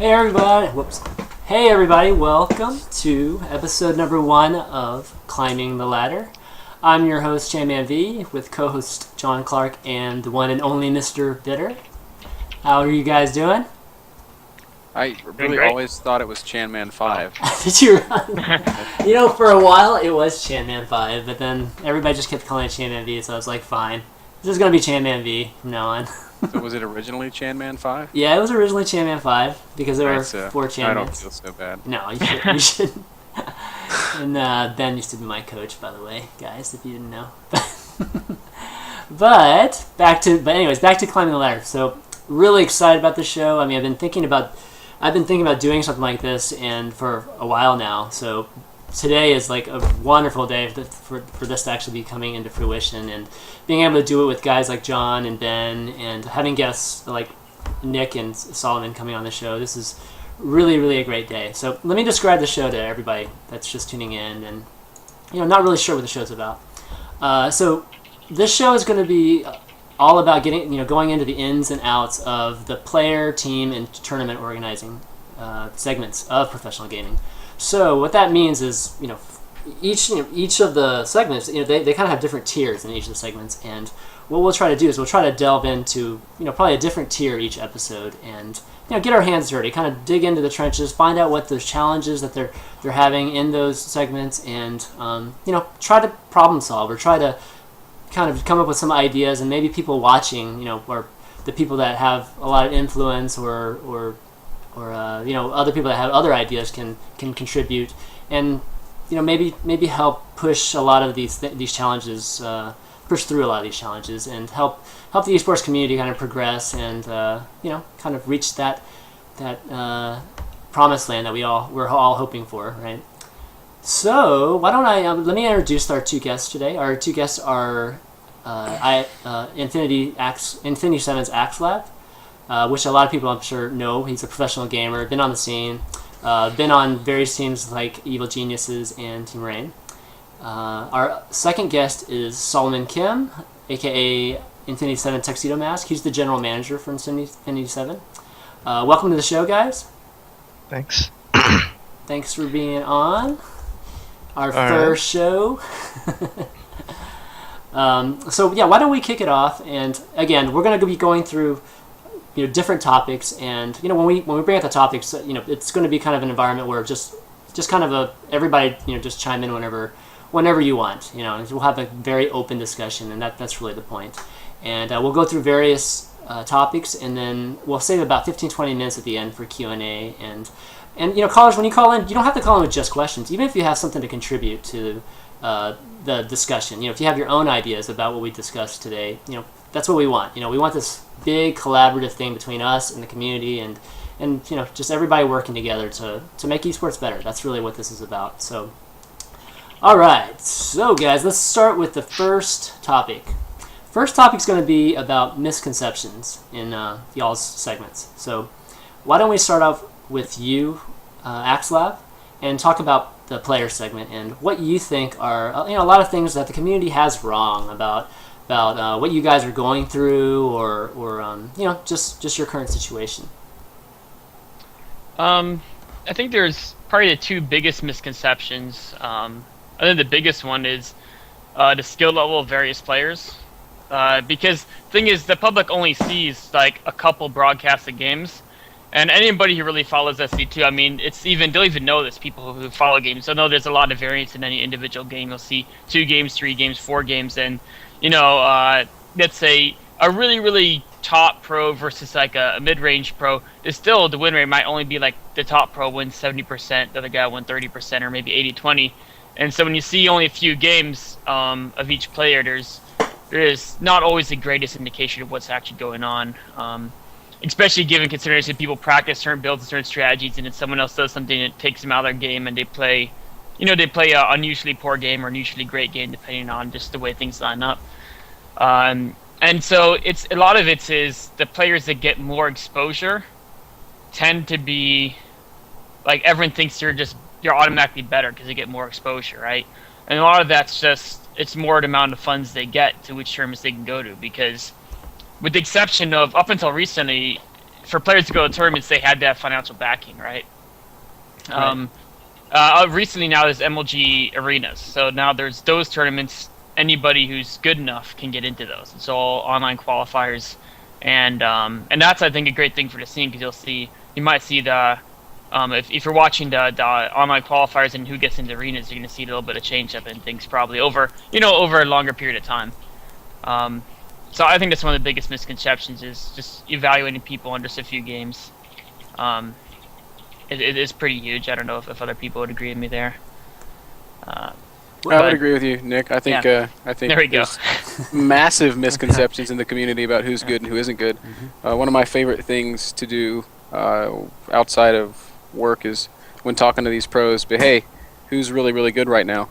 Hey everybody! Whoops. Hey everybody! Welcome to episode number 1 of Climbing the Ladder. I'm your host ChanmanV with co-host John Clark and the one and only Mr. Bitter. How are you guys doing? I really always thought it was ChanmanV. Did you? You know, for a while it was ChanmanV, but then everybody just kept calling it ChanmanV, so I was like, fine. This is going to be ChanmanV from now on. So was it originally ChanmanV? Yeah, it was originally ChanmanV because there were 4 Chanmans. I don't feel so bad. No, you should. And Ben used to be my coach, by the way, guys, if you didn't know. But anyways, back to Climbing the Ladder. So really excited about the show. I mean, I've been thinking about doing something like this and for a while now. So today is like a wonderful day for this to actually be coming into fruition and being able to do it with guys like John and Ben and having guests like Nick and Solomon coming on the show. This is really, really a great day. So let me describe the show to everybody that's just tuning in and not really sure what the show's about. So this show is going to be all about going into the ins and outs of the player, team, and tournament organizing segments of professional gaming. So what that means is, each of the segments, they kind of have different tiers in each of the segments, and what we'll try to do is we'll try to delve into, probably a different tier each episode, and get our hands dirty, kind of dig into the trenches, find out what the challenges that they're having in those segments, and try to problem solve or try to kind of come up with some ideas, and maybe people watching, or the people that have a lot of influence or other people that have other ideas can contribute, and maybe help push a lot of these challenges, push through a lot of these challenges, and help the esports community kind of progress and kind of reach that promised land that we're all hoping for, right? So why don't I let me introduce our 2 guests today. Our 2 guests are Infinity 7's iSAxslav, which a lot of people I'm sure know. He's a professional gamer, been on the scene, been on various teams like Evil Geniuses and Team Rain. Our second guest is Solomon Kim, aka Infinity 7 ChanmanV. He's the general manager for Infinity 7. Welcome to the show, guys. Thanks. Thanks for being on our first show. So yeah, why don't we kick it off? And again, we're going to be going through different topics, and when we bring up the topics, it's going to be kind of an environment where just kind of everybody just chime in whenever you want. We'll have a very open discussion, and that's really the point. And we'll go through various topics, and then we'll save about 15-20 minutes at the end for Q&A. And callers, when you call in, you don't have to call in with just questions. Even if you have something to contribute to the discussion, if you have your own ideas about what we discussed today, that's what we want. We want this big collaborative thing between us and the community, and just everybody working together to make esports better. That's really what this is about. So, all right. So, guys, let's start with the first topic. First topic is going to be about misconceptions in y'all's segments. So, why don't we start off with you, iSAxslav, and talk about the player segment and what you think are a lot of things that the community has wrong about what you guys are going through, or just your current situation. I think there's probably the 2 biggest misconceptions. I think the biggest one is the skill level of various players, because the thing is, the public only sees like a couple broadcasted games, and anybody who really follows SC2, I mean, they'll even know this. People who follow games, they'll know there's a lot of variance in any individual game. You'll see 2 games, 3 games, 4 games, and let's say a really, really top pro versus like a mid-range pro is still, the win rate might only be like the top pro wins 70%, the other guy won 30%, or maybe 80-20. And so when you see only a few games of each player, there is not always the greatest indication of what's actually going on. Especially given consideration people practice certain builds and certain strategies, and then someone else does something that takes them out of their game, and they play an unusually poor game or an unusually great game, depending on just the way things line up. And so a lot of it is the players that get more exposure tend to be like, everyone thinks you're automatically better because they get more exposure, right? And a lot of that's just, it's more the amount of funds they get to which tournaments they can go to, because with the exception of, up until recently, for players to go to tournaments, they had to have financial backing, right? Recently now there's MLG arenas, so now there's those tournaments. Anybody who's good enough can get into those. It's all online qualifiers, and that's, I think, a great thing for the scene, because you might see the if you're watching the online qualifiers and who gets into arenas, you're going to see a little bit of change up in things probably over a longer period of time. So I think that's one of the biggest misconceptions, is just evaluating people under just a few games. It is pretty huge. I don't know if other people would agree with me there. I would agree with you, Nick. I think there we go. Massive misconceptions in the community about who's good and who isn't good. One of my favorite things to do outside of work is when talking to these pros, but hey, who's really, really good right now?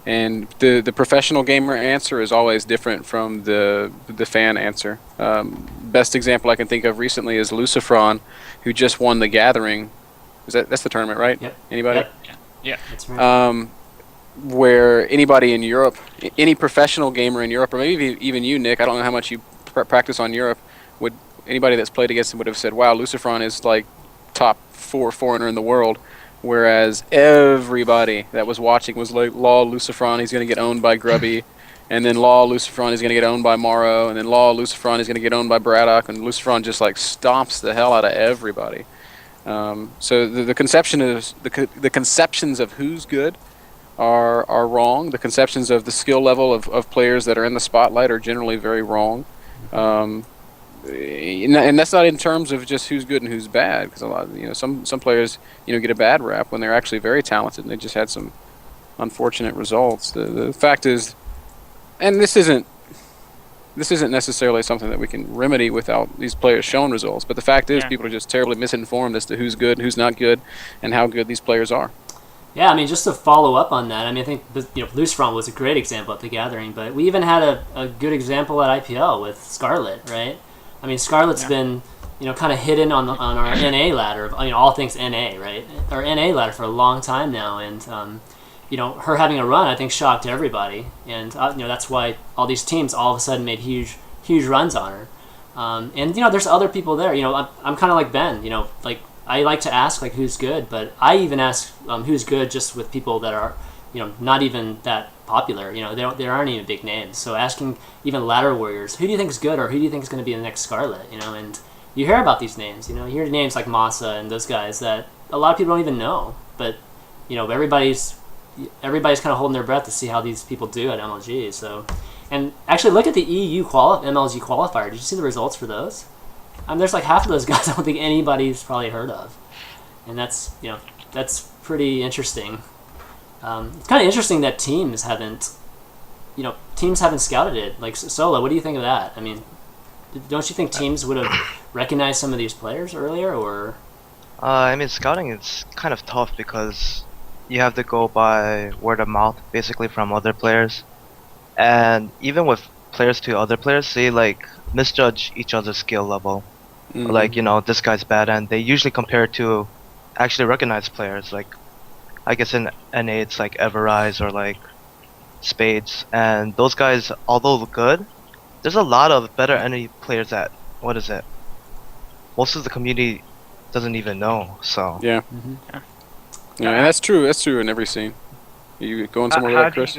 And the professional gamer answer is always different from the fan answer. Best example I can think of recently is Lucifron, who just won the Gathering. That's the tournament, right? Yep. Anybody? Yep. Yeah, that's right. Where anybody in Europe, any professional gamer in Europe, or maybe even you, Nick, I don't know how much you practice on Europe, anybody that's played against him would have said, wow, Lucifron is like top 4 foreigner in the world. Whereas everybody that was watching was like, Law Lucifron, he's going to get owned by Grubby. And then Law Lucifron is going to get owned by Morrow. And then Law Lucifron is going to get owned by Braddock. And Lucifron just like stomps the hell out of everybody. So the conceptions of who's good are wrong. The conceptions of the skill level of players that are in the spotlight are generally very wrong. And that's not in terms of just who's good and who's bad, because a lot of, some players get a bad rap when they're actually very talented and they just had some unfortunate results. The fact is, and this isn't necessarily something that we can remedy without these players showing results, but the fact is people are just terribly misinformed as to who's good, who's not good, and how good these players are. Yeah, I mean, just to follow up on that, I mean, I think Lucifron was a great example at the Gathering, but we even had a good example at IPL with Scarlet, right? I mean, Scarlet's been, kind of hidden on our NA ladder, all things NA, right? Our NA ladder for a long time now, and her having a run, I think, shocked everybody, and that's why all these teams all of a sudden made huge runs on her. And there's other people there. I'm kind of like Ben. Like I like to ask like who's good, but I even ask who's good just with people that are not even that popular. There aren't even big names. So asking even ladder warriors, who do you think is good, or who do you think is going to be the next Scarlet? And you hear about these names. You hear names like Massa and those guys that a lot of people don't even know. But everybody's kind of holding their breath to see how these people do at MLG. So, and actually look at the EU MLG qualifier. Did you see the results for those? There's like half of those guys I don't think anybody's probably heard of, and that's pretty interesting. It's kind of interesting that teams haven't scouted it. Like Solo, what do you think of that? I mean, don't you think teams would have recognized some of these players earlier, or? Scouting is kind of tough because you have to go by word of mouth, basically, from other players, and even with players to other players, they like misjudge each other's skill level. Mm-hmm. Like this guy's bad, and they usually compare it to actually recognized players. Like I guess in NA it's like Everrise or like Spades, and those guys, although good, there's a lot of better NA players that most of the community doesn't even know. So yeah. Yeah, and that's true. That's true in every scene. You going somewhere with that, Chris?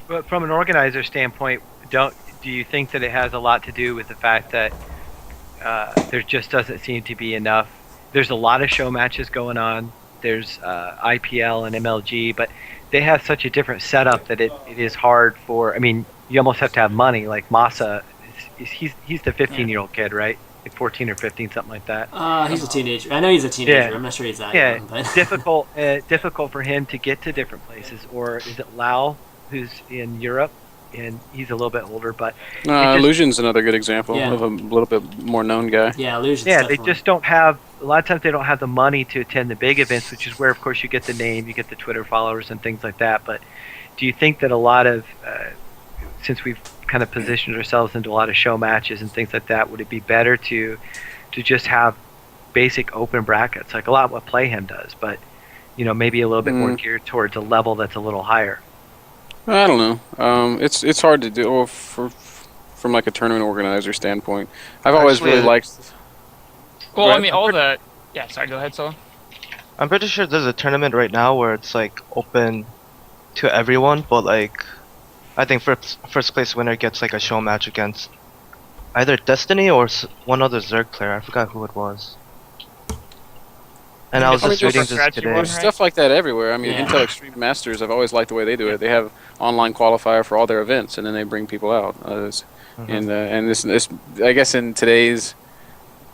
But from an organizer standpoint, do you think that it has a lot to do with the fact that there just doesn't seem to be enough? There's a lot of show matches going on. There's IPL and MLG, but they have such a different setup that it is hard for. I mean, you almost have to have money. Like Massa, he's the 15-year-old kid, right? Like 14 or 15, something like that. He's a teenager. I know he's a teenager. Yeah. I'm not sure he's that young. But difficult for him to get to different places. Or is it Lau, who's in Europe, and he's a little bit older, but Illusion's another good example of a little bit more known guy. Yeah, Illusion's they just don't have. A lot of times they don't have the money to attend the big events, which is where, of course, you get the name, you get the Twitter followers, and things like that. But do you think that a lot of, since we've kind of positioned ourselves into a lot of show matches and things like that, would it be better to just have basic open brackets, like a lot of what Playhim does, but maybe a little bit more geared towards a level that's a little higher? I don't know. It's hard to do. Well, for from like a tournament organizer standpoint. I've always Actually, really liked. Well, Right. I mean, all the. Yeah, sorry, go ahead, Solo. I'm pretty sure there's a tournament right now where it's like open to everyone, but like I think first place winner gets like a show match against either Destiny or one other Zerg player. I forgot who it was. And I was It's just a reading super this scratchy today. one, There's right? stuff like that everywhere. I mean, Yeah. Intel Extreme Masters, I've always liked the way they do it. They have online qualifier for all their events, and then they bring people out. And this, I guess, in today's,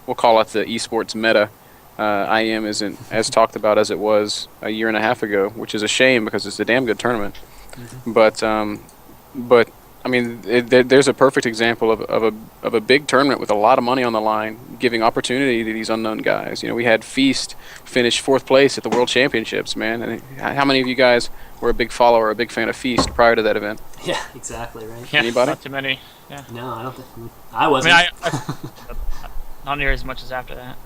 we'll call it the esports meta, IM isn't as talked about as it was a year and a half ago, which is a shame because it's a damn good tournament. But I mean, there's a perfect example of a big tournament with a lot of money on the line, giving opportunity to these unknown guys. You know, we had Feast finish 4th place at the World Championships, man. And how many of you guys were a big follower, a big fan of Feast prior to that event? Yeah, exactly, right. Yeah, Anybody? Not too many. No, I don't think I I wasn't. mean, not near as much as after that.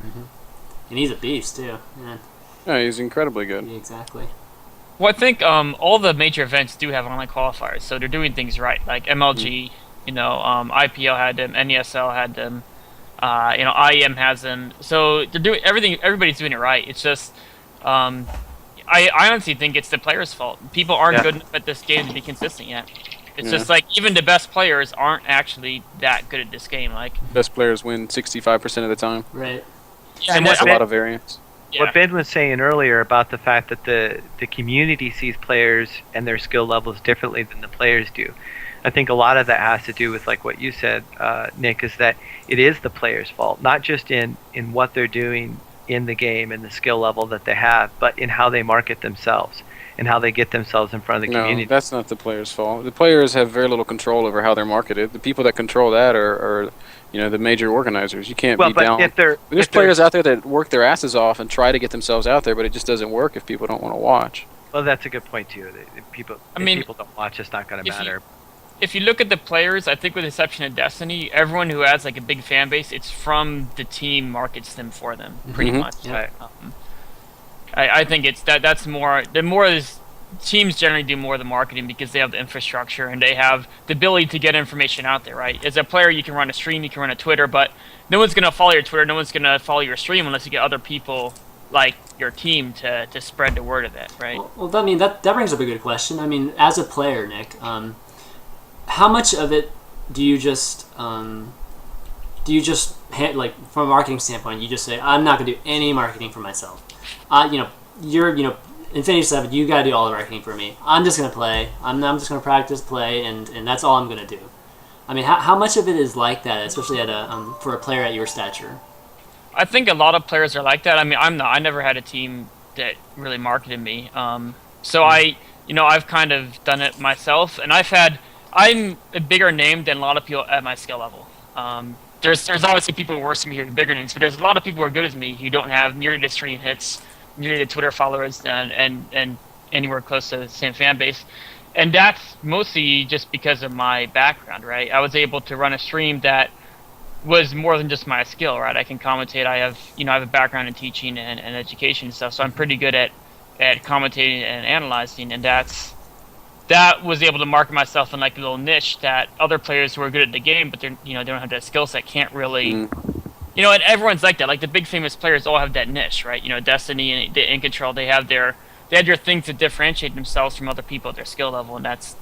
And he's a beast too. Yeah, No, he's incredibly good. exactly. Well, I think all the major events do have online qualifiers, so they're doing things right. Like MLG, IPL had them, NESL had them, IEM has them. So they're doing everything. Everybody's doing it right. It's just, I honestly think it's the players' fault. People aren't good enough at this game to be consistent yet. It's just like even the best players aren't actually that good at this game. Like Best players win 65% of the time. Right. yeah, And There's what a lot of variance. yeah. What Ben was saying earlier about the fact that the community sees players and their skill levels differently than the players do. I think a lot of that has to do with, like what you said, Nick, is that it is the players' fault, not just in what they're doing in the game and the skill level that they have, but in how they market themselves and how they get themselves in front of the No, community. that's not the players' fault. The players have very little control over how they're marketed. The people that control that are the major organizers. You can't Well, be but down. if they're There's if they're- players out there that work their asses off and try to get themselves out there, but it just doesn't work if people don't want to watch. Well, that's a good point too. If people don't watch, it's not going to if you- matter. If you look at the players, I think with the exception of Destiny, everyone who has like a big fan base, it's from the team markets them for them, pretty Mhm. much. Yeah. I think it's that's more the more is teams generally do more of the marketing because they have the infrastructure and they have the ability to get information out there, right? As a player, you can run a stream, you can run a Twitter, but no one's gonna follow your Twitter, no one's gonna follow your stream unless you get other people like your team to spread the word of it, right? Well, I mean that brings up a good question. I mean, as a player, Nick, how much of it do you just like from a marketing standpoint? You just say, I'm not gonna do any marketing for myself. You're Infinity 7, you gotta do all the marketing for me. I'm just gonna play. I'm just gonna practice, play, and that's all I'm gonna do. I mean, how much of it is like that, especially at for a player at your stature? I think a lot of players are like that. I mean, I'm not. I never had a team that really marketed me. So I've kind of done it myself, and I'm a bigger name than a lot of people at my skill level. There's obviously people worse than me who are bigger names, but there's a lot of people who are good as me who don't have nearly the stream hits, nearly the Twitter followers, and anywhere close to the same fan base. And that's mostly just because of my background, right? I was able to run a stream that was more than just my skill, right? I can commentate. I have a background in teaching and education and stuff, so I'm pretty good at commentating and analyzing, and that was able to market myself in like a little niche that other players who are good at the game, but they don't have that skill set, can't really. And everyone's like that. Like the big famous players all have that niche, right? Destiny and In Control, they have their things to differentiate themselves from other people at their skill level, and that's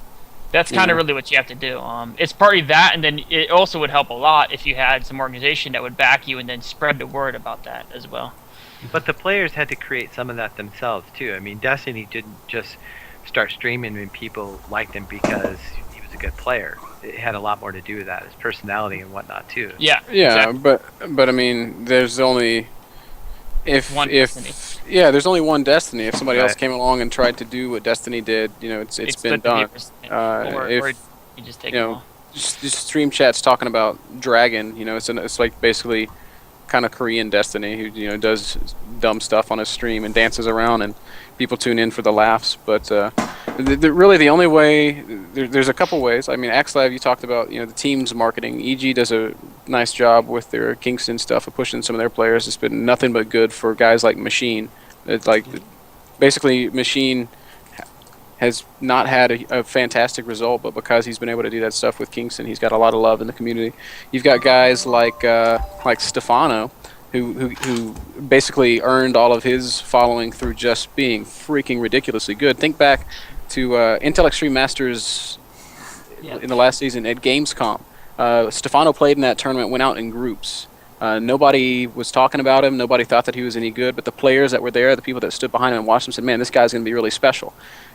kind of really what you have to do. It's partly that, and then it also would help a lot if you had some organization that would back you and then spread the word about that as well. But the players had to create some of that themselves too. I mean, Destiny didn't just start streaming and people liked him because he was a good player. It had a lot more to do with that, his personality and whatnot too. Yeah. Yeah, Exactly. but I mean, there's only there's only one Destiny. If somebody else Right. came along and tried to do what Destiny did, it's been split the done. viewers, Or you just take them all. just stream chats talking about Dragon. It's like basically kind of Korean Destiny, who does dumb stuff on his stream and dances around, and people tune in for the laughs. But really, the only way there's a couple ways. I mean, iSAxslav, you talked about the team's marketing. EG does a nice job with their Kingston stuff of pushing some of their players. It's been nothing but good for guys like Machine. It's like basically Machine has not had a fantastic result, but because he's been able to do that stuff with Kingston, he's got a lot of love in the community. You've got guys like Stefano, who basically earned all of his following through just being freaking ridiculously good. Think back to Intel Extreme Masters in the last season at Gamescom. Stefano played in that tournament, went out in groups. Nobody was talking about him. Nobody thought that he was any good, but the players that were there, the people that stood behind him and watched him, said, man, this guy's going to be really special.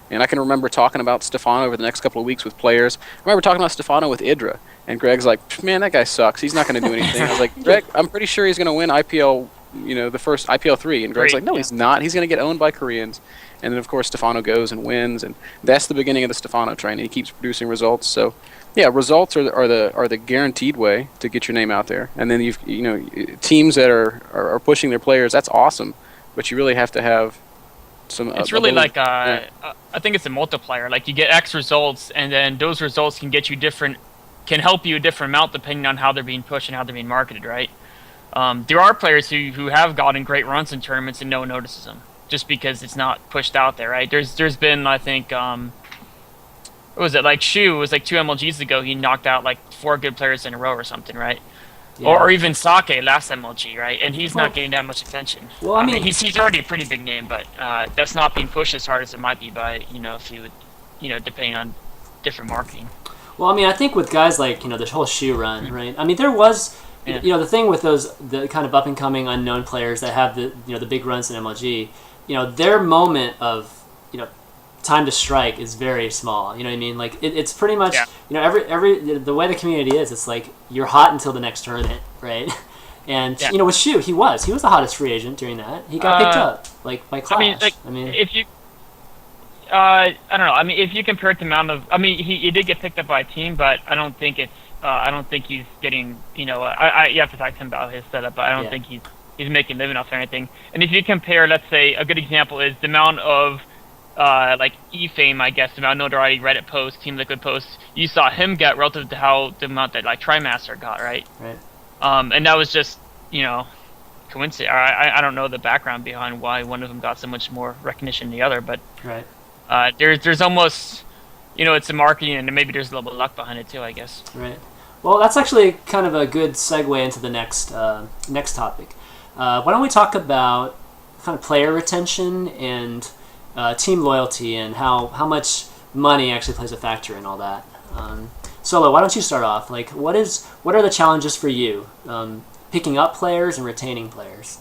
And I can remember talking about Stefano over the next couple of weeks with players. I remember talking about Stefano with Idra, and Greg's like, man, that guy sucks. He's not going to do anything. I was like, Greg, I'm pretty sure he's going to win IPL, the first IPL 3. And Greg's like, no, he's not. He's going to get owned by Koreans. And then, of course, Stefano goes and wins, and that's the beginning of the Stefano train, and he keeps producing results. So, yeah, results are the guaranteed way to get your name out there. And then teams that are pushing their players, that's awesome, but you really have to have some. It's really I think it's a multiplier. Like you get X results, and then those results can help you a different amount depending on how they're being pushed and how they're being marketed, right? There are players who have gotten great runs in tournaments and no one notices them just because it's not pushed out there, right? There's been, I think, what was it, like Shu, it was like 2 MLGs ago, he knocked out like 4 good players in a row or something, right? Yeah. Or even Sake last MLG, right? And he's not getting that much attention. Well, I mean he's already a pretty big name, but that's not being pushed as hard as it might be by, if you would, depending on different marketing. Well, I mean, I think with guys like, the whole Shu run, right? I mean, there was, the thing with the kind of up-and-coming unknown players that have the big runs in MLG, their moment of, time to strike is very small. You know what I mean? Like it's pretty much, every the way the community is, it's like you're hot until the next tournament, right? And with Shu, he was the hottest free agent during that. He got picked up by Clash. I mean, if you, I don't know. I mean, if you compare it to amount of, he did get picked up by a team, but I don't think it's, I don't think he's getting, you have to talk to him about his setup, but I don't think he's making a living off or anything. And if you compare, let's say, a good example is the amount of like eFame, I guess, the amount of notoriety Reddit posts, Team Liquid posts, you saw him get relative to how the amount that like TriMaster got, right? Right. And that was just, coincidence. I don't know the background behind why one of them got so much more recognition than the other, but there's almost, it's the marketing and maybe there's a little bit of luck behind it too, I guess. Right. Well, that's actually kind of a good segue into the next topic. Why don't we talk about kind of player retention and team loyalty and how much money actually plays a factor in all that. Solo, why don't you start off? Like, what are the challenges for you picking up players and retaining players?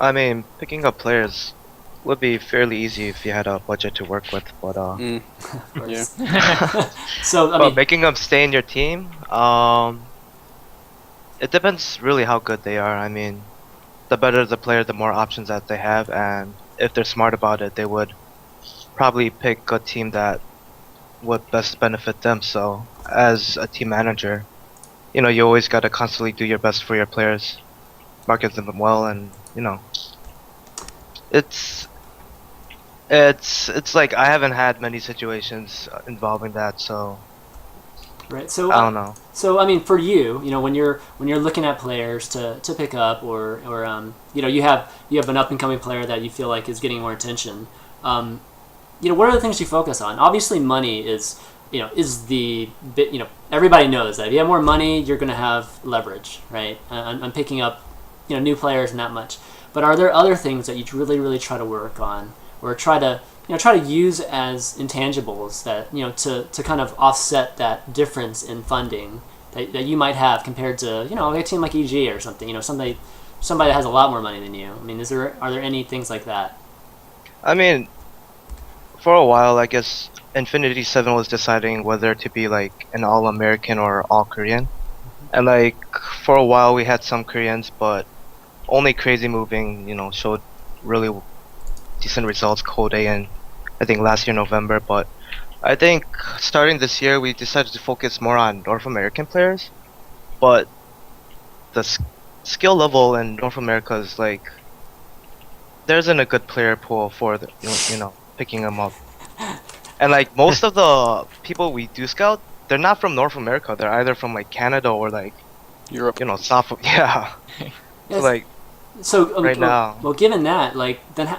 I mean, picking up players would be fairly easy if you had a budget to work with, but Of course. yeah. So I But mean, making them stay in your team, it depends really how good they are. I mean, the better the player, the more options that they have, and if they're smart about it, they would probably pick a team that would best benefit them. So, as a team manager, you always gotta constantly do your best for your players, market them well, and it's like I haven't had many situations involving that, so right. So I don't know. So I mean, for you, when you're looking at players to pick up, or you have an up and coming player that you feel like is getting more attention. What are the things you focus on? Obviously, money is the bit. Everybody knows that if you have more money, you're going to have leverage, right? On picking up new players and that much. But are there other things that you really, really try to work on, or try to use as intangibles that to kind of offset that difference in funding that you might have compared to a team like EG or something, somebody that has a lot more money than you? I mean, are there any things like that? I mean, for a while, I guess Infinity 7 was deciding whether to be like an all-American or all-Korean. And like for a while we had some Koreans, but only Crazy Moving, showed really decent results, Code A, and I think last year November. But I think starting this year we decided to focus more on North American players. But the skill level in North America is like there isn't a good player pool for the, picking them up. And like most of the people we do scout, they're not from North America. They're either from like Canada or like Europe. South. Yeah. Yes. So right now. Well, given that, like then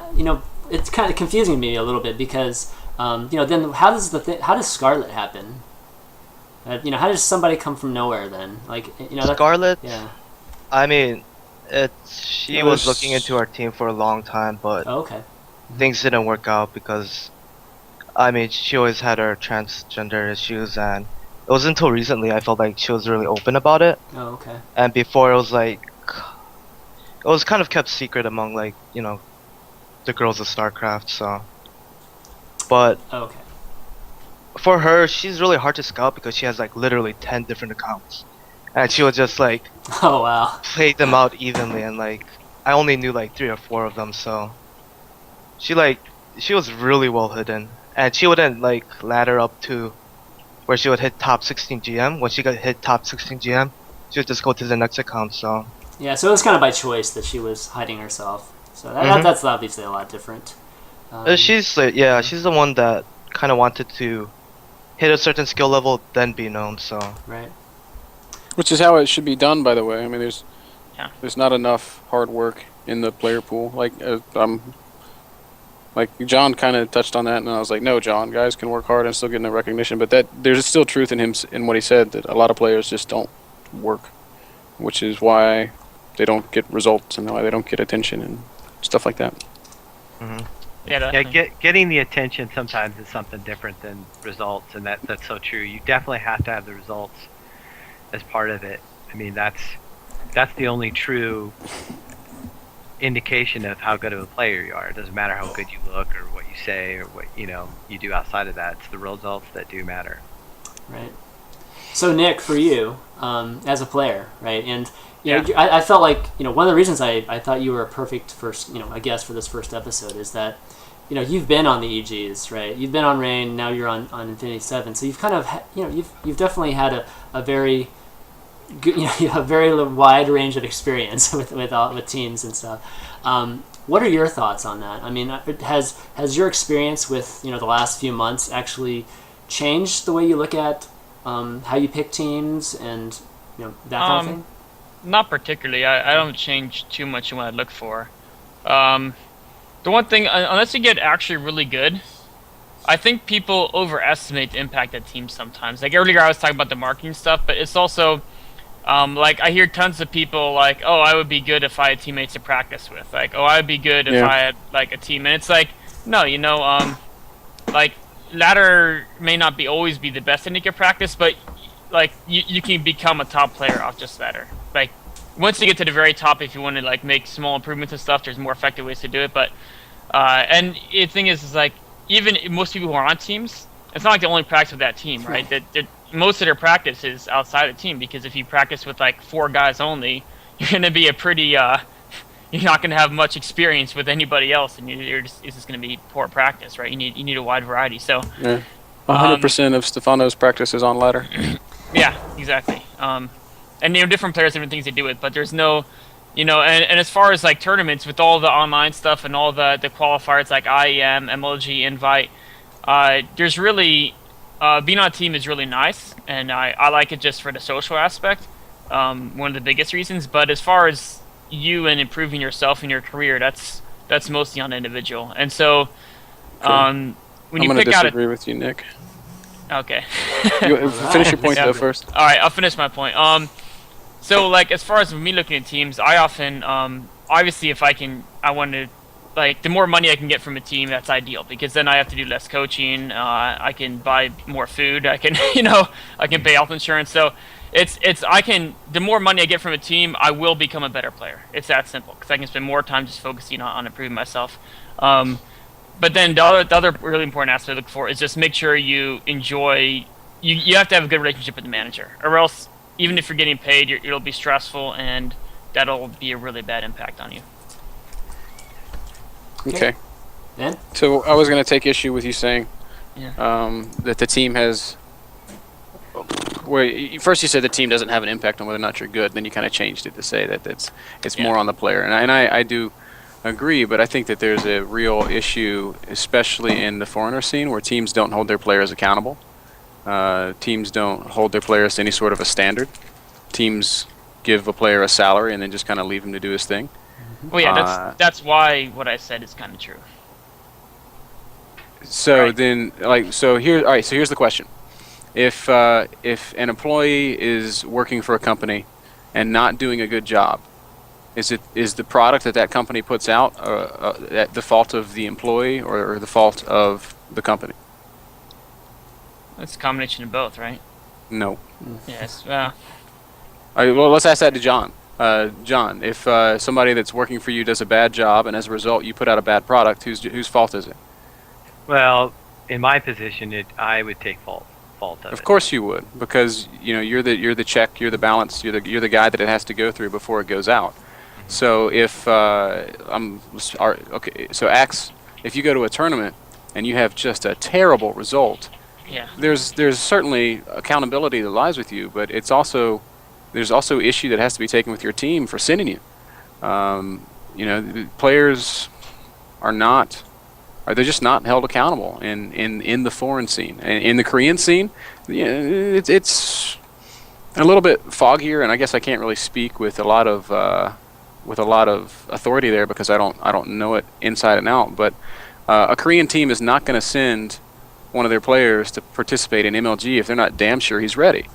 it's kind of confusing me a little bit because then how does Scarlet happen? How does somebody come from nowhere then? Scarlet. Yeah. I mean, she No, was there's- looking into our team for a long time, but Oh, okay. things didn't work out because, I mean, she always had her transgender issues, and it was until recently I felt like she was really open about it. Oh, okay. And before it was kind of kept secret among the girls of StarCraft. So, but Oh, okay. for her, she's really hard to scout because she has like literally 10 different accounts, and she would just like Oh, wow. play them out evenly, and like I only knew like 3 or 4 of them, so she was really well hidden, and she wouldn't like ladder up to where she would hit top 16 GM. When she got hit top 16 GM, she would just go to the next account. So Yeah, so it was kind of by choice that she was hiding herself. So Mhm. that's obviously a lot different. she's the one that kind of wanted to hit a certain skill level, then be known. So Right. Which is how it should be done, by the way. I mean, Yeah. there's not enough hard work in the player pool. Like John kind of touched on that, and I was like, no, John, guys can work hard and still get no recognition. But there's still truth in in what he said, that a lot of players just don't work, which is why they don't get results and why they don't get attention and stuff like that. Yeah, Yeah, definitely. getting the attention sometimes is something different than results, and that's so true. You definitely have to have the results as part of it. I mean, that's the only true indication of how good of a player you are. It doesn't matter how good you look or what you say or what you do outside of that. It's the results that do matter. Right. So Nick, for you, as a player, right, and Yeah. I felt like one of the reasons I thought you were a perfect first I guess for this first episode is that you've been on the EGs, right? You've been on Reign, now you're on Infinity 7, so you've kind of you've definitely had a very good, a very wide range of experience with teams and stuff. What are your thoughts on that? I mean, has your experience with the last few months actually changed the way you look at how you pick teams and that kind of thing? Not particularly. I don't change too much in what I look for. The one thing, unless you get actually really good, I think people overestimate the impact of teams sometimes. Like earlier, I was talking about the marketing stuff, but it's also like I hear tons of people like, "Oh, I would be good if I had teammates to practice with." Like, "Oh, I'd be good if I had like a team." And it's like, no, like ladder may not always be the best thing to get practice, but like you can become a top player off just ladder. Like once you get to the very top, if you want to like make small improvements and stuff, there's more effective ways to do it. But and the thing is like even most people who are on teams, it's not like they only practice with that team, right? That most of their practice is outside the team, because if you practice with like 4 guys only, you're gonna be a pretty you're not gonna have much experience with anybody else, and it's just gonna be poor practice, right? You need a wide variety. So Yeah. 100% of Stefano's practice is on ladder. yeah, exactly. And different players, different things they do it, but there's no, and as far as like tournaments with all the online stuff and all the qualifiers like IEM, MLG, Invite, there's really being on a team is really nice, and I like it just for the social aspect. One of the biggest reasons, but as far as you and improving yourself in your career, that's mostly on the individual. And so, when I'm you going to pick out disagree with you, Nick. okay. You, finish your point, though, first. All right, I'll finish my point. So like as far as me looking at teams, I often obviously if I want to like the more money I can get from a team, that's ideal, because then I have to do less coaching. I can buy more food. I can I can pay health insurance. So the more money I get from a team, I will become a better player. It's that simple, because I can spend more time just focusing on improving myself. But then the other really important aspect I look for is just make sure you enjoy. You have to have a good relationship with the manager, or else even if you're getting paid, it'll be stressful, and that'll be a really bad impact on you. Okay. Ben? So I was going to take issue with you saying Yeah. that the team has. First you said the team doesn't have an impact on whether or not you're good. Then you kind of changed it to say that it's more on the player, and I do agree. But I think that there's a real issue, especially in the foreigner scene, where teams don't hold their players accountable. Teams don't hold their players to any sort of a standard. Teams give a player a salary and then just kind of leave him to do his thing. Well, yeah, that's why what I said is kind of true. So Right. then, like, so here, all right. So here's the question: if an employee is working for a company and not doing a good job, is the product that company puts out at the fault of the employee or the fault of the company? It's a combination of both, right? No. Yes. All right, well, let's ask that to John. John, if somebody that's working for you does a bad job and as a result you put out a bad product, whose fault is it? Well, in my position, I would take fault of Of it. course you would, because you're the check, you're the balance, you're the guy that it has to go through before it goes out. So if okay, so Axe, if you go to a tournament and you have just a terrible result, Yeah. there's certainly accountability that lies with you, but there's also issue that has to be taken with your team for sending you. The players they're just not held accountable in the foreign scene. In the Korean scene, it's a little bit foggier, and I guess I can't really speak with a lot of authority there because I don't know it inside and out. But a Korean team is not going to send one of their players to participate in MLG if they're not damn sure he's ready.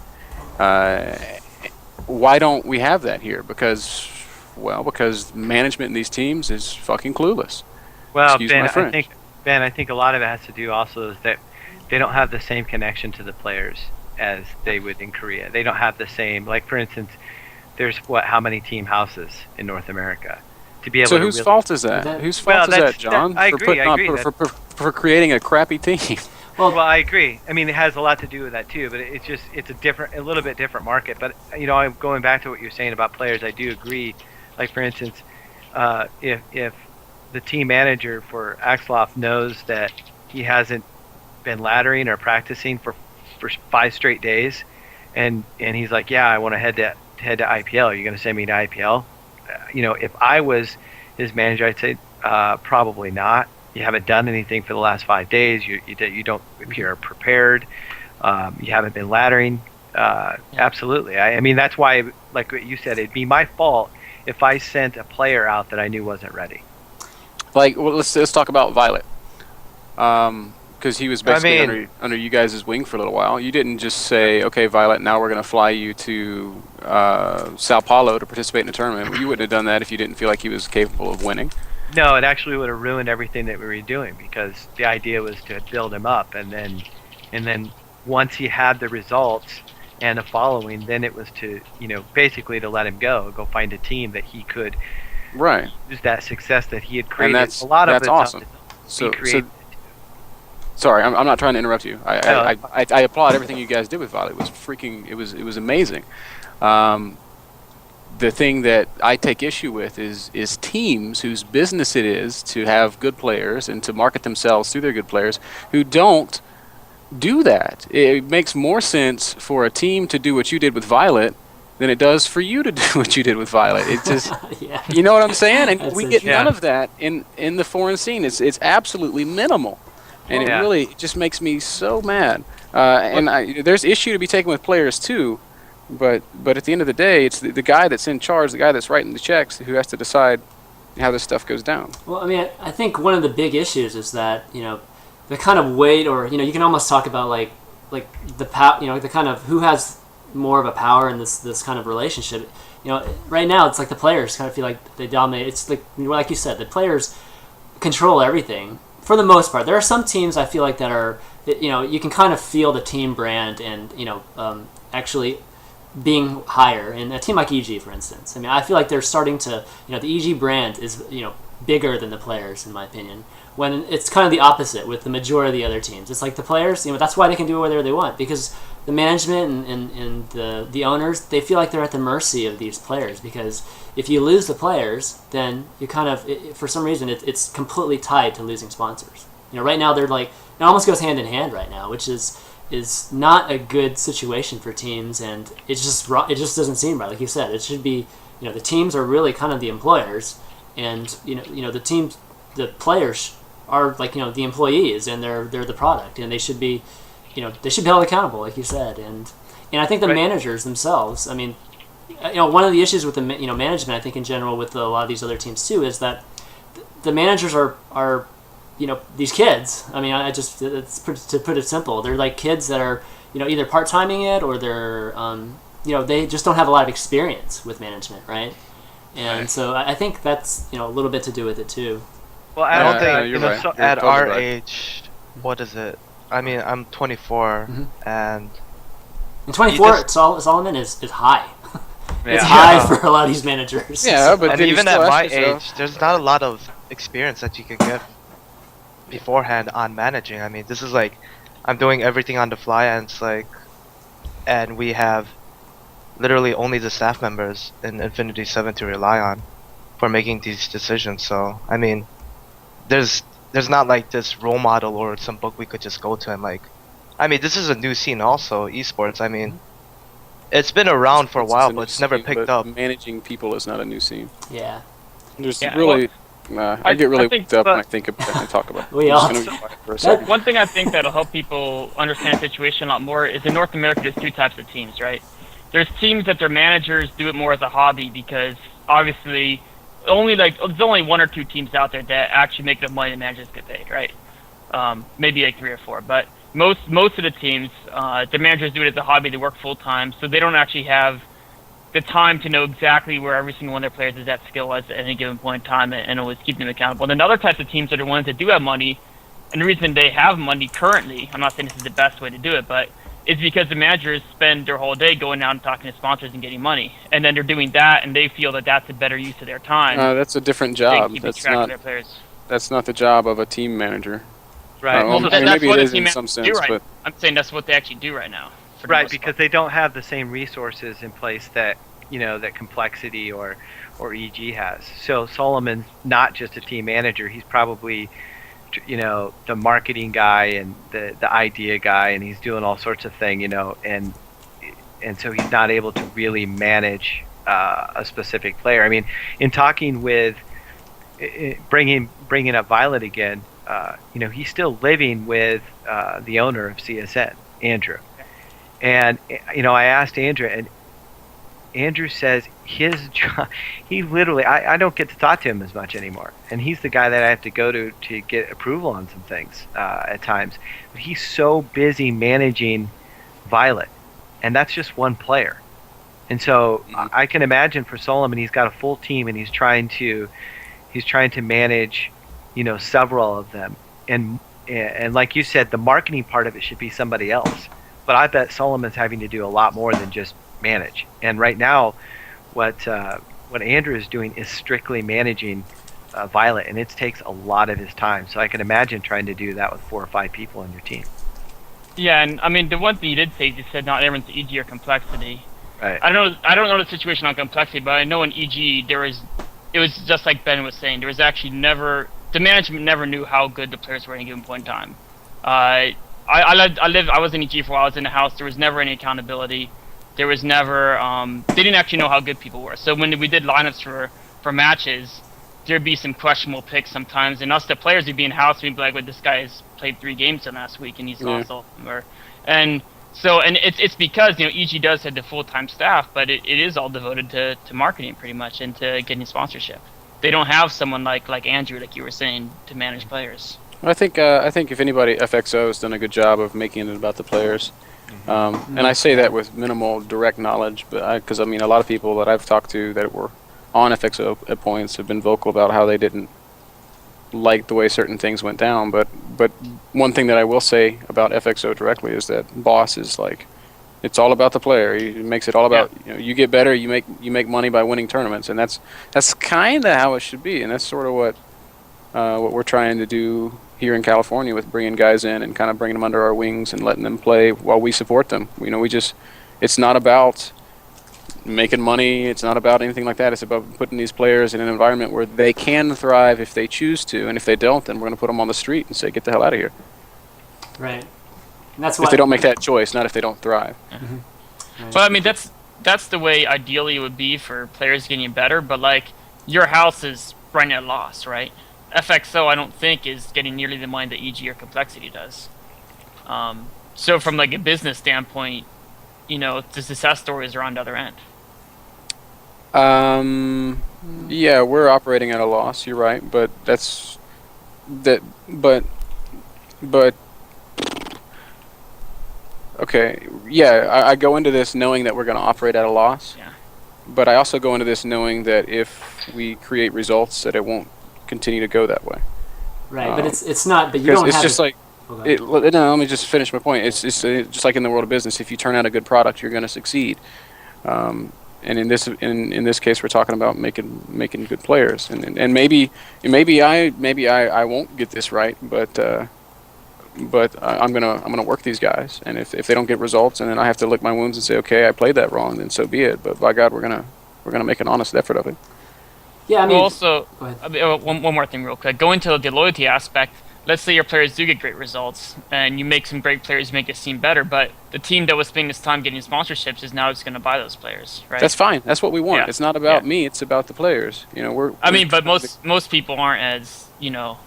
Why don't we have that here? Because management in these teams is fucking clueless. Well, Excuse my French. I think a lot of it has to do also is that they don't have the same connection to the players as they would in Korea. They don't have the same, like for instance, there's how many team houses in North America to be able So to whose really, fault is that? Whose fault is that, John? I agree. For creating a crappy team. Well, I agree. I mean, it has a lot to do with that too, but it's a little bit different market. But I'm going back to what you're saying about players. I do agree. Like for instance, if the team manager for iSAxslav knows that he hasn't been laddering or practicing for 5 straight days, and he's like, yeah, I want to head to IPL. Are you going to send me to IPL? If I was his manager, I'd say probably not. You haven't done anything for the last 5 days. You don't appear prepared. You haven't been laddering. Absolutely. I mean, that's why, like what you said, it'd be my fault if I sent a player out that I knew wasn't ready. Like, well, let's talk about Violet. Because he was basically under you guys' wing for a little while. You didn't just say, okay, Violet, now we're going to fly you to Sao Paulo to participate in a tournament. You wouldn't have done that if you didn't feel like he was capable of winning. No, it actually would have ruined everything that we were doing, because the idea was to build him up, and then once he had the results and the following, then it was to basically to let him go find a team that he could use that success that he had created. And that's it's awesome. So sorry, I'm not trying to interrupt you. I applaud everything you guys did with Violet. It was amazing. The thing that I take issue with is teams whose business it is to have good players and to market themselves through their good players who don't do that. It makes more sense for a team to do what you did with Violet than it does for you to do what you did with Violet. It just, Yeah. you know what I'm saying? And That's we so get true. none of that in the foreign scene. It's absolutely minimal, and it really just makes me so mad. There's issue to be taken with players too. But at the end of the day, it's the guy that's in charge, the guy that's writing the checks, who has to decide how this stuff goes down. Well, I mean, I think one of the big issues is that the kind of weight, or you can almost talk about like the the kind of who has more of a power in this kind of relationship. Right now it's like the players kind of feel like they dominate. It's like you said, the players control everything for the most part. There are some teams I feel like that are you can kind of feel the team brand and actually being higher. In a team like EG, for instance, I mean, I feel like they're starting to, the EG brand is, bigger than the players, in my opinion. When it's kind of the opposite with the majority of the other teams. It's like the players, that's why they can do whatever they want, because the management and the owners, they feel like they're at the mercy of these players, because if you lose the players, then you kind of, for some reason, it's completely tied to losing sponsors. Right now they're like, it almost goes hand in hand right now, which is not a good situation for teams, and it just doesn't seem right. Like you said, it should be, the teams are really kind of the employers, and the players are like the employees, and they're the product, and they should be held accountable, like you said, and I think the managers themselves. I mean, one of the issues with the management, I think in general with a lot of these other teams too, is that the managers are these kids. I mean, to put it simple, they're like kids that are either part-timing it or they're they just don't have a lot of experience with management, right? And so I think that's a little bit to do with it too. Well, I don't think you're right. You're at totally our right. age, what is it? I mean, I'm 24, and And 24, Solomon is high. Yeah. It's high for a lot of these managers. Yeah, but and then you even still at ask my yourself- age, there's not a lot of experience that you can get beforehand on managing. I mean, this is like, I'm doing everything on the fly, and it's like, and we have literally only the staff members in Infinity 7 to rely on for making these decisions. So, I mean, there's not like this role model or some book we could just go to and like, I mean, this is a new scene also, esports. I mean, it's been around for a while, new but it's never scene, picked but up. Managing people is not a new scene. Yeah. There's Yeah, really, I get really I think- worked up when I but- think about and talk about. We I'm all- just gonna be quiet for a second. One thing I think that'll help people understand the situation a lot more is in North America there's two types of teams, right? There's teams that their managers do it more as a hobby because obviously there's only one or two teams out there that actually make enough money the managers get paid, right? Maybe like 3 or 4, but most of the teams, the managers do it as a hobby. They work full time, so they don't actually have the time to know exactly where every single one of their players is at skill at any given point in time and always keep them accountable. And then other types of teams are the ones that do have money, and the reason they have money currently, I'm not saying this is the best way to do it, but it's because the managers spend their whole day going out and talking to sponsors and getting money, and then they're doing that, and they feel that that's a better use of their time. That's a different than job. keeping That's track of not. their players. That's not the job of a team manager. Right. Well, So I mean, that's maybe what it a is team in some managers do sense, right. but I'm saying that's what they actually do right now. for the Right, most because part. they don't have the same resources in place that that Complexity or EG has. So Solomon's not just a team manager; he's probably the marketing guy and the idea guy, and he's doing all sorts of things, and so he's not able to really manage a specific player. I mean, in talking with bringing up Violet again, he's still living with the owner of CSN, Andrew. And I asked Andrew, and Andrew says his job, he literally, I don't get to talk to him as much anymore, and he's the guy that I have to go to get approval on some things at times. But he's so busy managing Violet, and that's just one player. And so I can imagine for Solomon, he's got a full team, and he's trying to manage, several of them. And like you said, the marketing part of it should be somebody else. But I bet Solomon's having to do a lot more than just manage. And right now, what Andrew is doing is strictly managing Violet, and it takes a lot of his time. So I can imagine trying to do that with 4 or 5 people on your team. Yeah, and I mean the one thing you did say is you said not everyone's EG or Complexity. Right. I don't know the situation on Complexity, but I know in EG it was just like Ben was saying. There was actually the management never knew how good the players were at any given point in time. I was in EG for a while. I was in the house. There was never any accountability. There was never they didn't actually know how good people were. So when we did lineups for matches, there'd be some questionable picks sometimes, and us the players would be in house. We'd be like, "Well, this guy's played 3 games in last week, and he's lost all of them." And it's because EG does have the full-time staff, but it is all devoted to marketing pretty much and to getting sponsorship. They don't have someone like Andrew, like you were saying, to manage players. I think if anybody, FXO has done a good job of making it about the players. And I say that with minimal direct knowledge, but because a lot of people that I've talked to that were on FXO at points have been vocal about how they didn't like the way certain things went down. But one thing that I will say about FXO directly is that Boss is like, it's all about the player. He makes it all about you get better, you make money by winning tournaments, and that's kind of how it should be, and that's sort of what we're trying to do here in California with bringing guys in and kind of bringing them under our wings and letting them play while we support them. It's not about making money. It's not about anything like that. It's about putting these players in an environment where they can thrive if they choose to, and if they don't, then we're going to put them on the street and say, get the hell out of here. Right. And that's If they don't make that choice, not if they don't thrive. Right. But I mean that's the way ideally it would be for players getting better. But like your house is running at a loss, right? FXO I don't think is getting nearly the money that EG or Complexity does. So from like a business standpoint, the success stories are on the other end. Yeah, we're operating at a loss. You're right, but that's that, but okay, yeah, I go into this knowing that we're going to operate at a loss. Yeah. But I also go into this knowing that if we create results, that it won't continue to go that way. Right, but it's not. But you don't It's have. just like. Okay. No, let me just finish my point. It's just like in the world of business. If you turn out a good product, you're going to succeed. And in this case, we're talking about making good players. And maybe I won't get this right, but I'm gonna work these guys. And if they don't get results, and then I have to lick my wounds and say, okay, I played that wrong, then so be it. But by God, we're gonna make an honest effort of it. Yeah, I mean. Well, also, Go ahead. one more thing real quick. Going to the loyalty aspect, let's say your players do get great results, and you make some great players make this team better, but the team that was spending this time getting sponsorships is now just going to buy those players, right? That's fine. That's what we want. Yeah. It's not about me. It's about the players. You know, but most people aren't as, they want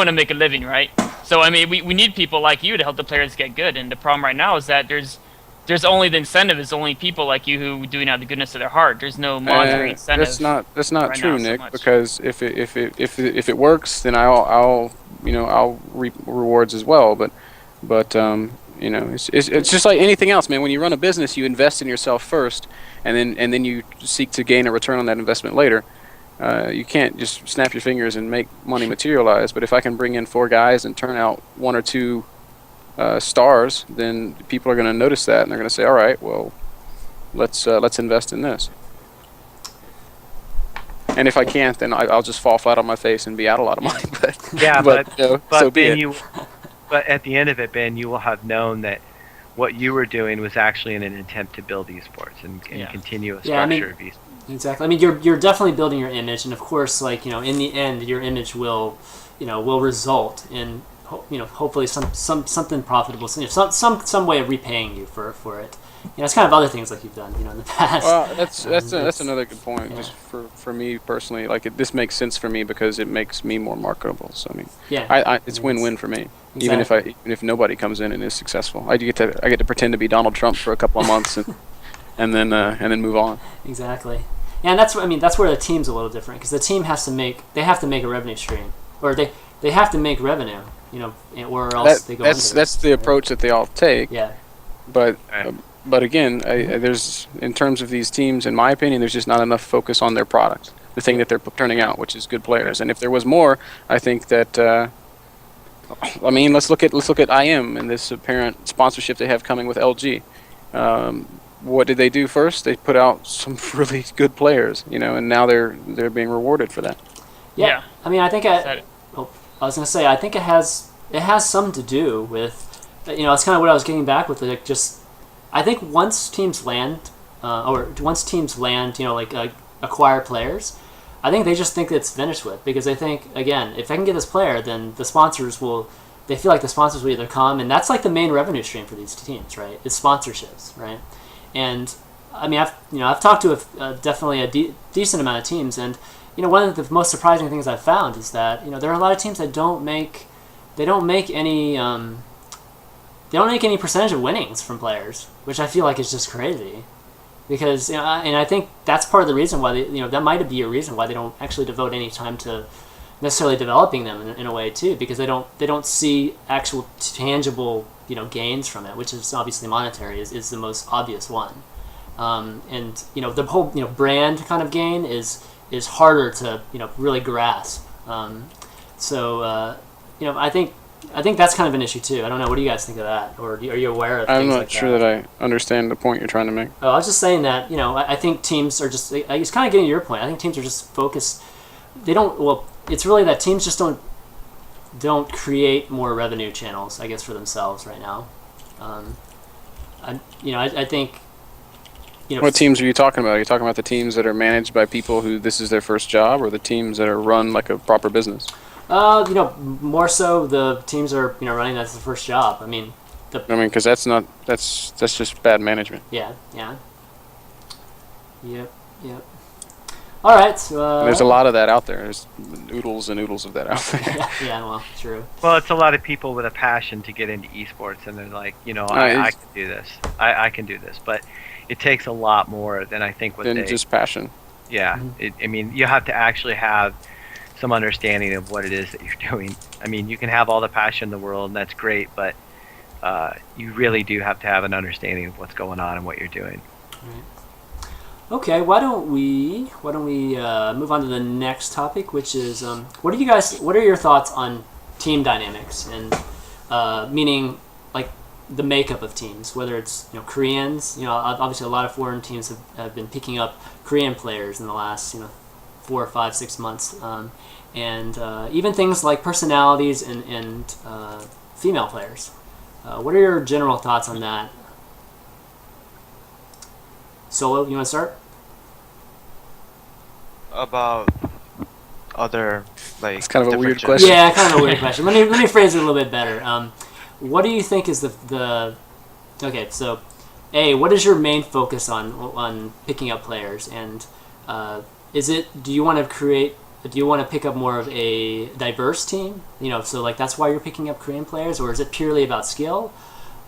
to make a living, right? So, I mean, we need people like you to help the players get good, and the problem right now is that there's only the incentive is only people like you who do it out of the goodness of their heart. There's no monetary incentive. That's not right true, now so Nick. much. Because if it works, then I'll reap rewards as well. But it's just like anything else, man. When you run a business, you invest in yourself first, and then you seek to gain a return on that investment later. You can't just snap your fingers and make money materialize. But if I can bring in 4 guys and turn out 1 or 2 stars, then people are going to notice that, and they're going to say, all right, well, let's invest in this. And if I can't, then I'll just fall flat on my face and be out a lot of money. But so be it. But at the end of it, Ben, you will have known that what you were doing was actually in an attempt to build esports and continue a structure of esports. Exactly. I mean, you're definitely building your image, and of course, like, in the end, your image will result in hopefully something profitable, some way of repaying you for it. It's kind of other things like you've done, in the past. Well, that's another good point. Yeah. Just for me personally, this makes sense for me because it makes me more marketable. So I mean, it's win-win for me. Exactly. Even if nobody comes in and is successful, I get to pretend to be Donald Trump for a couple of months and then move on. Exactly. Yeah, and that's where the team's a little different, because the team has to make a revenue stream, or they have to make revenue, or else they go under. That's the approach that they all take. Yeah. But again, there's, in terms of these teams, in my opinion, there's just not enough focus on their product, the thing that they're turning out, which is good players. And if there was more, I think that. I mean, let's look at IM and this apparent sponsorship they have coming with LG. What did they do first? They put out some really good players, and now they're being rewarded for that. Yeah. I mean, I think I was going to say, I think it has something to do with, it's kind of what I was getting back with, like, just, I think once teams land, acquire players, I think they just think it's finished with, because they think, again, if I can get this player, then they feel like the sponsors will either come, and that's like the main revenue stream for these teams, right? It's sponsorships, right? And I mean, I've talked to definitely a decent amount of teams, and one of the most surprising things I've found is that there are a lot of teams that don't make any percentage of winnings from players, which I feel like is just crazy. Because and I think that's part of the reason why that might be a reason why they don't actually devote any time to necessarily developing them in a way too, because they don't see actual tangible gains from it, which is obviously monetary is the most obvious one. And the whole brand kind of gain is harder to really grasp. I think that's kind of an issue too. I don't know. What do you guys think of that? Or are you aware of things I'm not like sure that I understand the point you're trying to make. Oh, I was just saying that, I think teams are just, I was kind of getting to your point. I think teams are just focused. It's really that teams just don't create more revenue channels, I guess, for themselves right now. I think, What teams are you talking about? Are you talking about the teams that are managed by people who this is their first job, or the teams that are run like a proper business? More so the teams are running as the first job. I mean, because that's just bad management. Yeah. Yep. All right. There's a lot of that out there. There's oodles and oodles of that out there. Yeah. Well, true. Well, it's a lot of people with a passion to get into esports, and they're like, I can do this. I can do this, but it takes a lot more than I think. Than just passion. Yeah. Mm-hmm. You have to actually have some understanding of what it is that you're doing. I mean, you can have all the passion in the world, and that's great, but you really do have to have an understanding of what's going on and what you're doing. Right. Okay, why don't we move on to the next topic, which is what are your thoughts on team dynamics and meaning like the makeup of teams, whether it's Koreans, obviously a lot of foreign teams have been picking up Korean players in the last 4, 5, 6 months, and even things like personalities and female players. What are your general thoughts on that? Solo, you want to start? About other like. It's kind of a different weird gen- question. Yeah, kind of a weird question. Let me phrase it a little bit better. What do you think is the okay? So, what is your main focus on picking up players, and do you want to pick up more of a diverse team? So like that's why you're picking up Korean players, or is it purely about skill?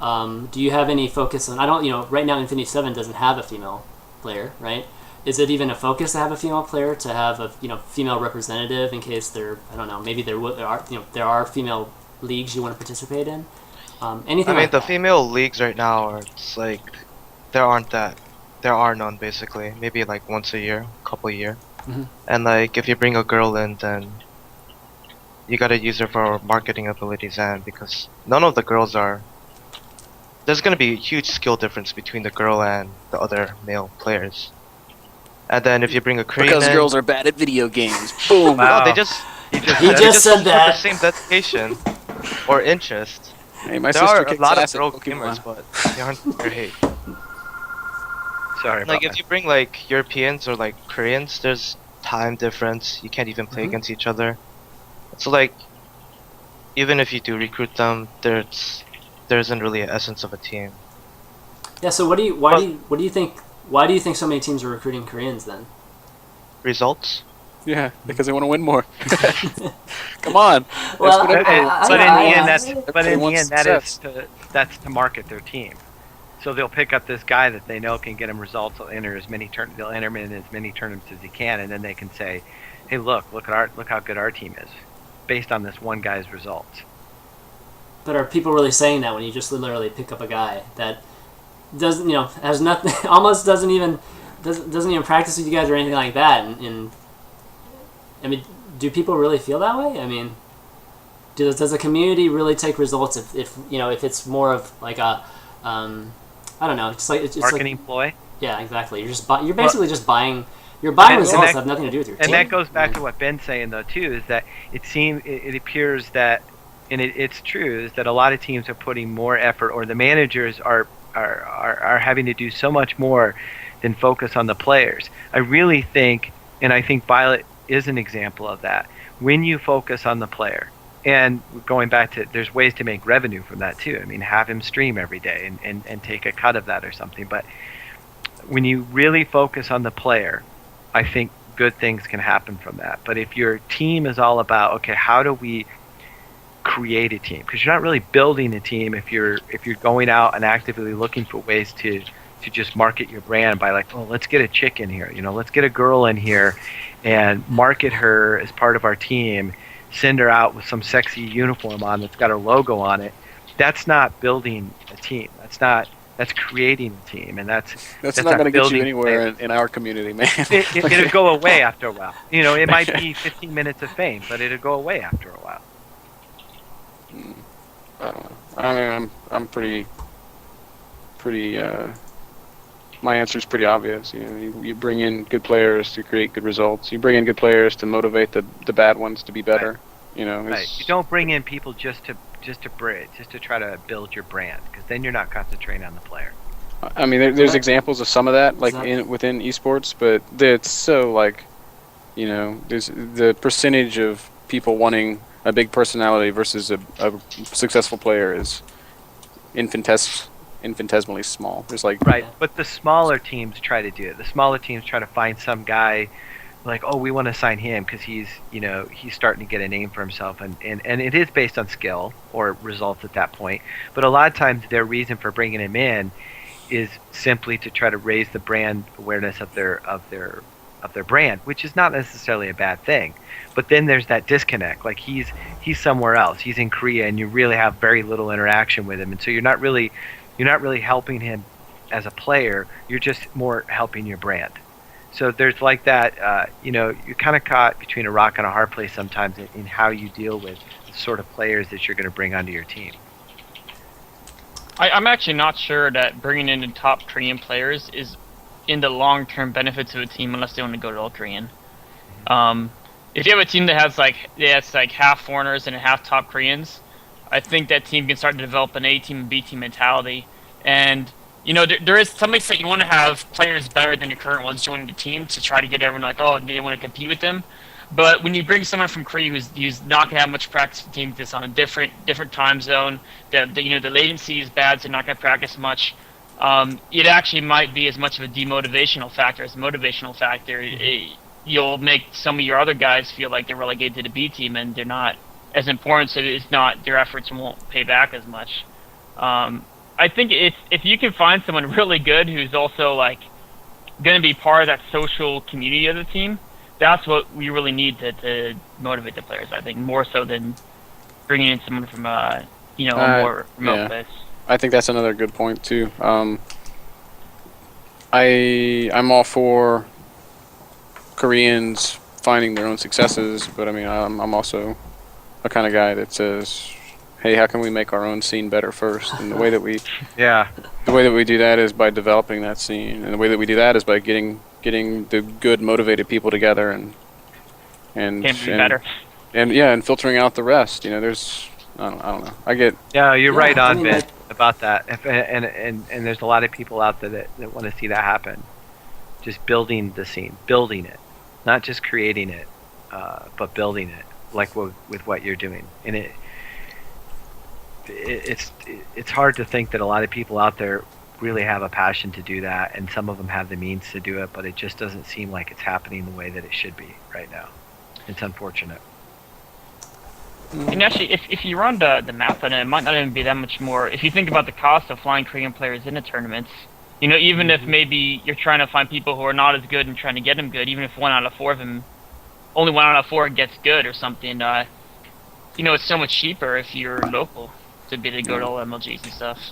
Do you have any focus on? I don't. Right now, Infinity 7 doesn't have a female player, right? Is it even a focus to have a female player, to have a female representative in case maybe there are female leagues you want to participate in? Anything? I mean, like the that. female leagues right now are it's like there are none basically. Maybe like once a year, couple a year. Mhm. And like if you bring a girl in, then you gotta use her for marketing abilities, and because none of the girls are. There's gonna be a huge skill difference between the girl and the other male players. And then if you bring a Korean Because in, girls are bad at video games. Boom. Wow. no, they just He they just said don't have that. the same dedication or interest. Hey, my There sister are a kicks lot of ass at girl Pokemon. gamers, but they aren't your hate. Sorry about Like that. if you bring like Europeans or like Koreans, there's time difference. You can't even play Mhm. against each other. So like, even if you do recruit them, there isn't really an essence of a team. Yeah. So why do you think so many teams are recruiting Koreans then? Results. Yeah, because they want to win more. Come on. Well, what everybody wants. But in the end, Everybody wants success. that's to market their team. So they'll pick up this guy that they know can get them results. They'll enter they'll enter him in as many tournaments as he can, and then they can say, "Hey, look how good our team is, based on this one guy's results." But are people really saying that when you just literally pick up a guy that doesn't has nothing, almost doesn't even practice with you guys or anything like that? And I mean, do people really feel that way? I mean, does the community really take results if it's more of like a I don't know, it's Marketing like, ploy. yeah, exactly. You're basically just buying. You're buying results that have nothing to do with your team. And that goes back to what Ben's saying though too, is that it appears that, and it's true, is that a lot of teams are putting more effort, or the managers are having to do so much more than focus on the players. I really think, and I think Violet is an example of that. When you focus on the player, and going back to, there's ways to make revenue from that too. I mean, have him stream every day and take a cut of that or something. But when you really focus on the player, I think good things can happen from that. But if your team is all about, okay, how do we create a team? Because you're not really building a team if you're going out and actively looking for ways to just market your brand by like, oh, let's get a chick in here, let's get a girl in here and market her as part of our team, send her out with some sexy uniform on that's got her logo on it. That's not building a team. That's creating a team, and that's not going to get you anywhere players. in our community, man. It'll go away after a while. It might be 15 minutes of fame, but it'll go away after a while. I don't know. I mean, I'm pretty. My answer is pretty obvious. You bring in good players to create good results. You bring in good players to motivate the bad ones to be better. Right. You don't bring in people just to try to build your brand, because then you're not concentrating on the player. I mean, there's examples of some of that, like Exactly. within esports, but it's so like, there's the percentage of people wanting a big personality versus a successful player is infinitesimally small. There's like Right, but the smaller teams try to do it. The smaller teams try to find some guy, like, oh, we want to sign him because he's starting to get a name for himself, and it is based on skill or results at that point. But a lot of times their reason for bringing him in is simply to try to raise the brand awareness of their their brand, which is not necessarily a bad thing. But then there's that disconnect. Like he's somewhere else. He's in Korea, and you really have very little interaction with him, and so you're not really helping him as a player. You're just more helping your brand. So there's like that. You're kind of caught between a rock and a hard place sometimes in how you deal with the sort of players that you're going to bring onto your team. I'm actually not sure that bringing in the top Korean players is in the long-term benefits of a team unless they want to go to all Korean. If you have a team that has like half foreigners and half top Koreans, I think that team can start to develop an A team and B team mentality. And there is some extent you want to have players better than your current ones joining the team to try to get everyone like, oh, they want to compete with them. But when you bring someone from Korea who's not going to have much practice with the team, that's on a different time zone, the latency is bad, so they're not going to practice much. It actually might be as much of a demotivational factor as a motivational factor. You'll make some of your other guys feel like they're relegated to the B team and they're not as important, so it's not, their efforts won't pay back as much. I think if you can find someone really good who's also like going to be part of that social community of the team, that's what we really need to motivate the players. I think more so than bringing in someone from a more remote place. I think that's another good point too. I'm all for Koreans finding their own successes, but I mean I'm also a kind of guy that says, hey, how can we make our own scene better first? And the way that we do that is by developing that scene, and the way that we do that is by getting the good motivated people together and better. And filtering out the rest. There's I don't know. You're right on, Ben, about that. And there's a lot of people out there that want to see that happen. Just building the scene, building it, not just creating it, but building it, like with what you're doing. And it's hard to think that a lot of people out there really have a passion to do that, and some of them have the means to do it, but it just doesn't seem like it's happening the way that it should be right now. It's unfortunate. And actually, if you run the math on it, it might not even be that much more. If you think about the cost of flying Korean players into tournaments, even if maybe you're trying to find people who are not as good and trying to get them good, even if only 1 out of 4 gets good or something, it's so much cheaper if you're local to be able to go to all MLGs and stuff.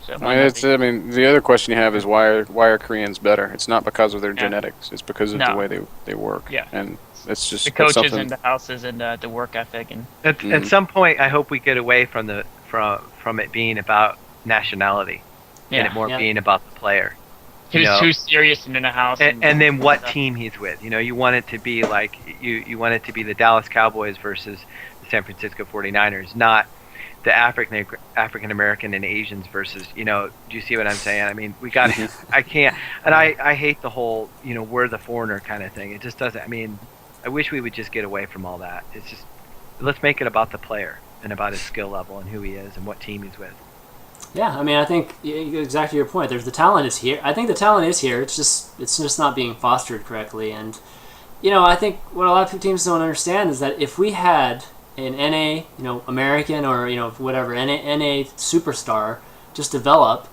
So the other question you have is why are Koreans better? It's not because of their genetics. It's because of the way they work. Yeah. And it's just the coaches and the houses and the work ethic. And at some point, I hope we get away from it being about nationality and it more being about the player. Who's too serious and in a house. And then what team he's with. You want it to be like you want it to be the Dallas Cowboys versus the San Francisco 49ers, not the African American and Asians versus, do you see what I'm saying? I mean, we got I can't, and I hate the whole, we're the foreigner kind of thing. It just doesn't, I wish we would just get away from all that. It's just, let's make it about the player and about his skill level and who he is and what team he's with. Yeah, I think exactly your point. The talent is here. I think the talent is here. It's just not being fostered correctly. And I think what a lot of teams don't understand is that if we had an NA, American or whatever NA superstar just develop,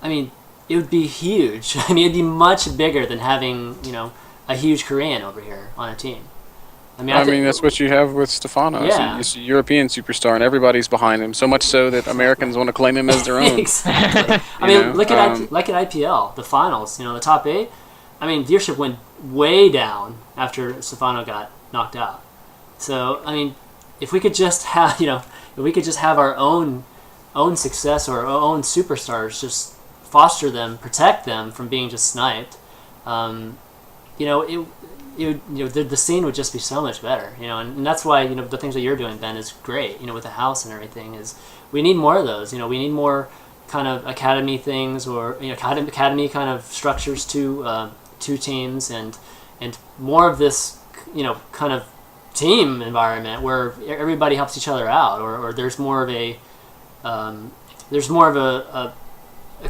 it would be huge. It'd be much bigger than having a huge Korean over here on a team. That's what you have with Stefano. Yeah. He's a European superstar, and everybody's behind him. So much so that Americans want to claim him as their own. Exactly. Look at IPL, the finals. The top 8. Viewership went way down after Stefano got knocked out. So if we could just have our own success or our own superstars, just foster them, protect them from being just sniped, the scene would just be so much better, and that's why the things that you're doing, Ben, is great. With the house and everything, is we need more of those. We need more kind of academy things or academy kind of structures to teams and more of this kind of team environment where everybody helps each other out, or there's more of a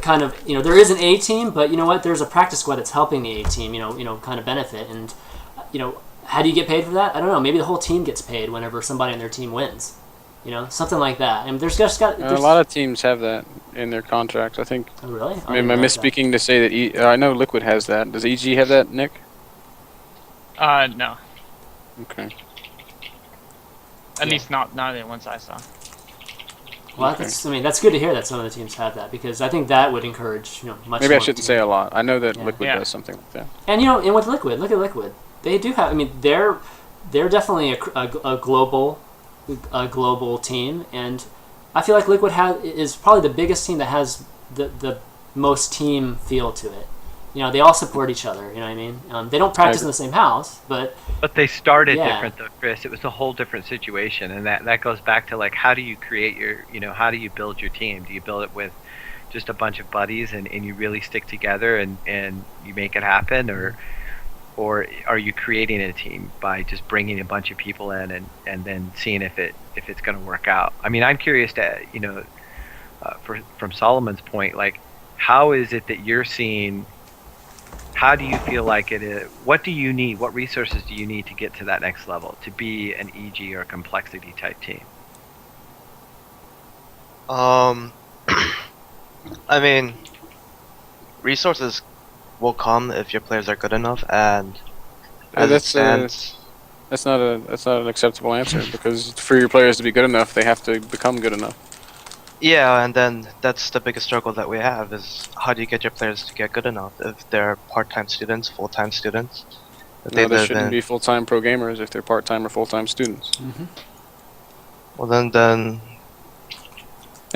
kind of there is an A team, but there's a practice squad that's helping the A team kind of benefit. And how do you get paid for that? I don't know. Maybe the whole team gets paid whenever somebody on their team wins, something like that. And there's just got a lot of teams have that in their contracts, I think. Oh, really? Am I misspeaking to say that I know Liquid has that. Does EG have that, Nick? No. Okay. At Yeah. least not the ones I saw. Well, Okay. that's good to hear that some of the teams have that, because I think that would encourage much. Maybe I more shouldn't teams. say a lot. I know that Yeah. Liquid Yeah. does something like that. And and with Liquid, look at Liquid. They do have. I mean, they're definitely a global team, and I feel like Liquid is probably the biggest team that has the most team feel to it. They all support each other. You know what I mean? They don't practice in the same house, but they started Yeah. different though, Chris. It was a whole different situation, and that goes back to like how do you create your how do you build your team? Do you build it with just a bunch of buddies and you really stick together and you make it happen, or are you creating a team by just bringing a bunch of people in and then seeing if it's going to work out? I mean, I'm curious to from Solomon's point, like how is it that you're seeing? How do you feel like it is? What do you need? What resources do you need to get to that next level to be an EG or complexity type team? I mean, resources will come if your players are good enough, and as it That's stands, that's not an acceptable answer, because for your players to be good enough, they have to become good enough. yeah, and then that's the biggest struggle that we have is how do you get your players to get good enough if they're part-time students, full-time students? If No, they live shouldn't in- be full-time pro gamers if they're part-time or full-time students. Well, then And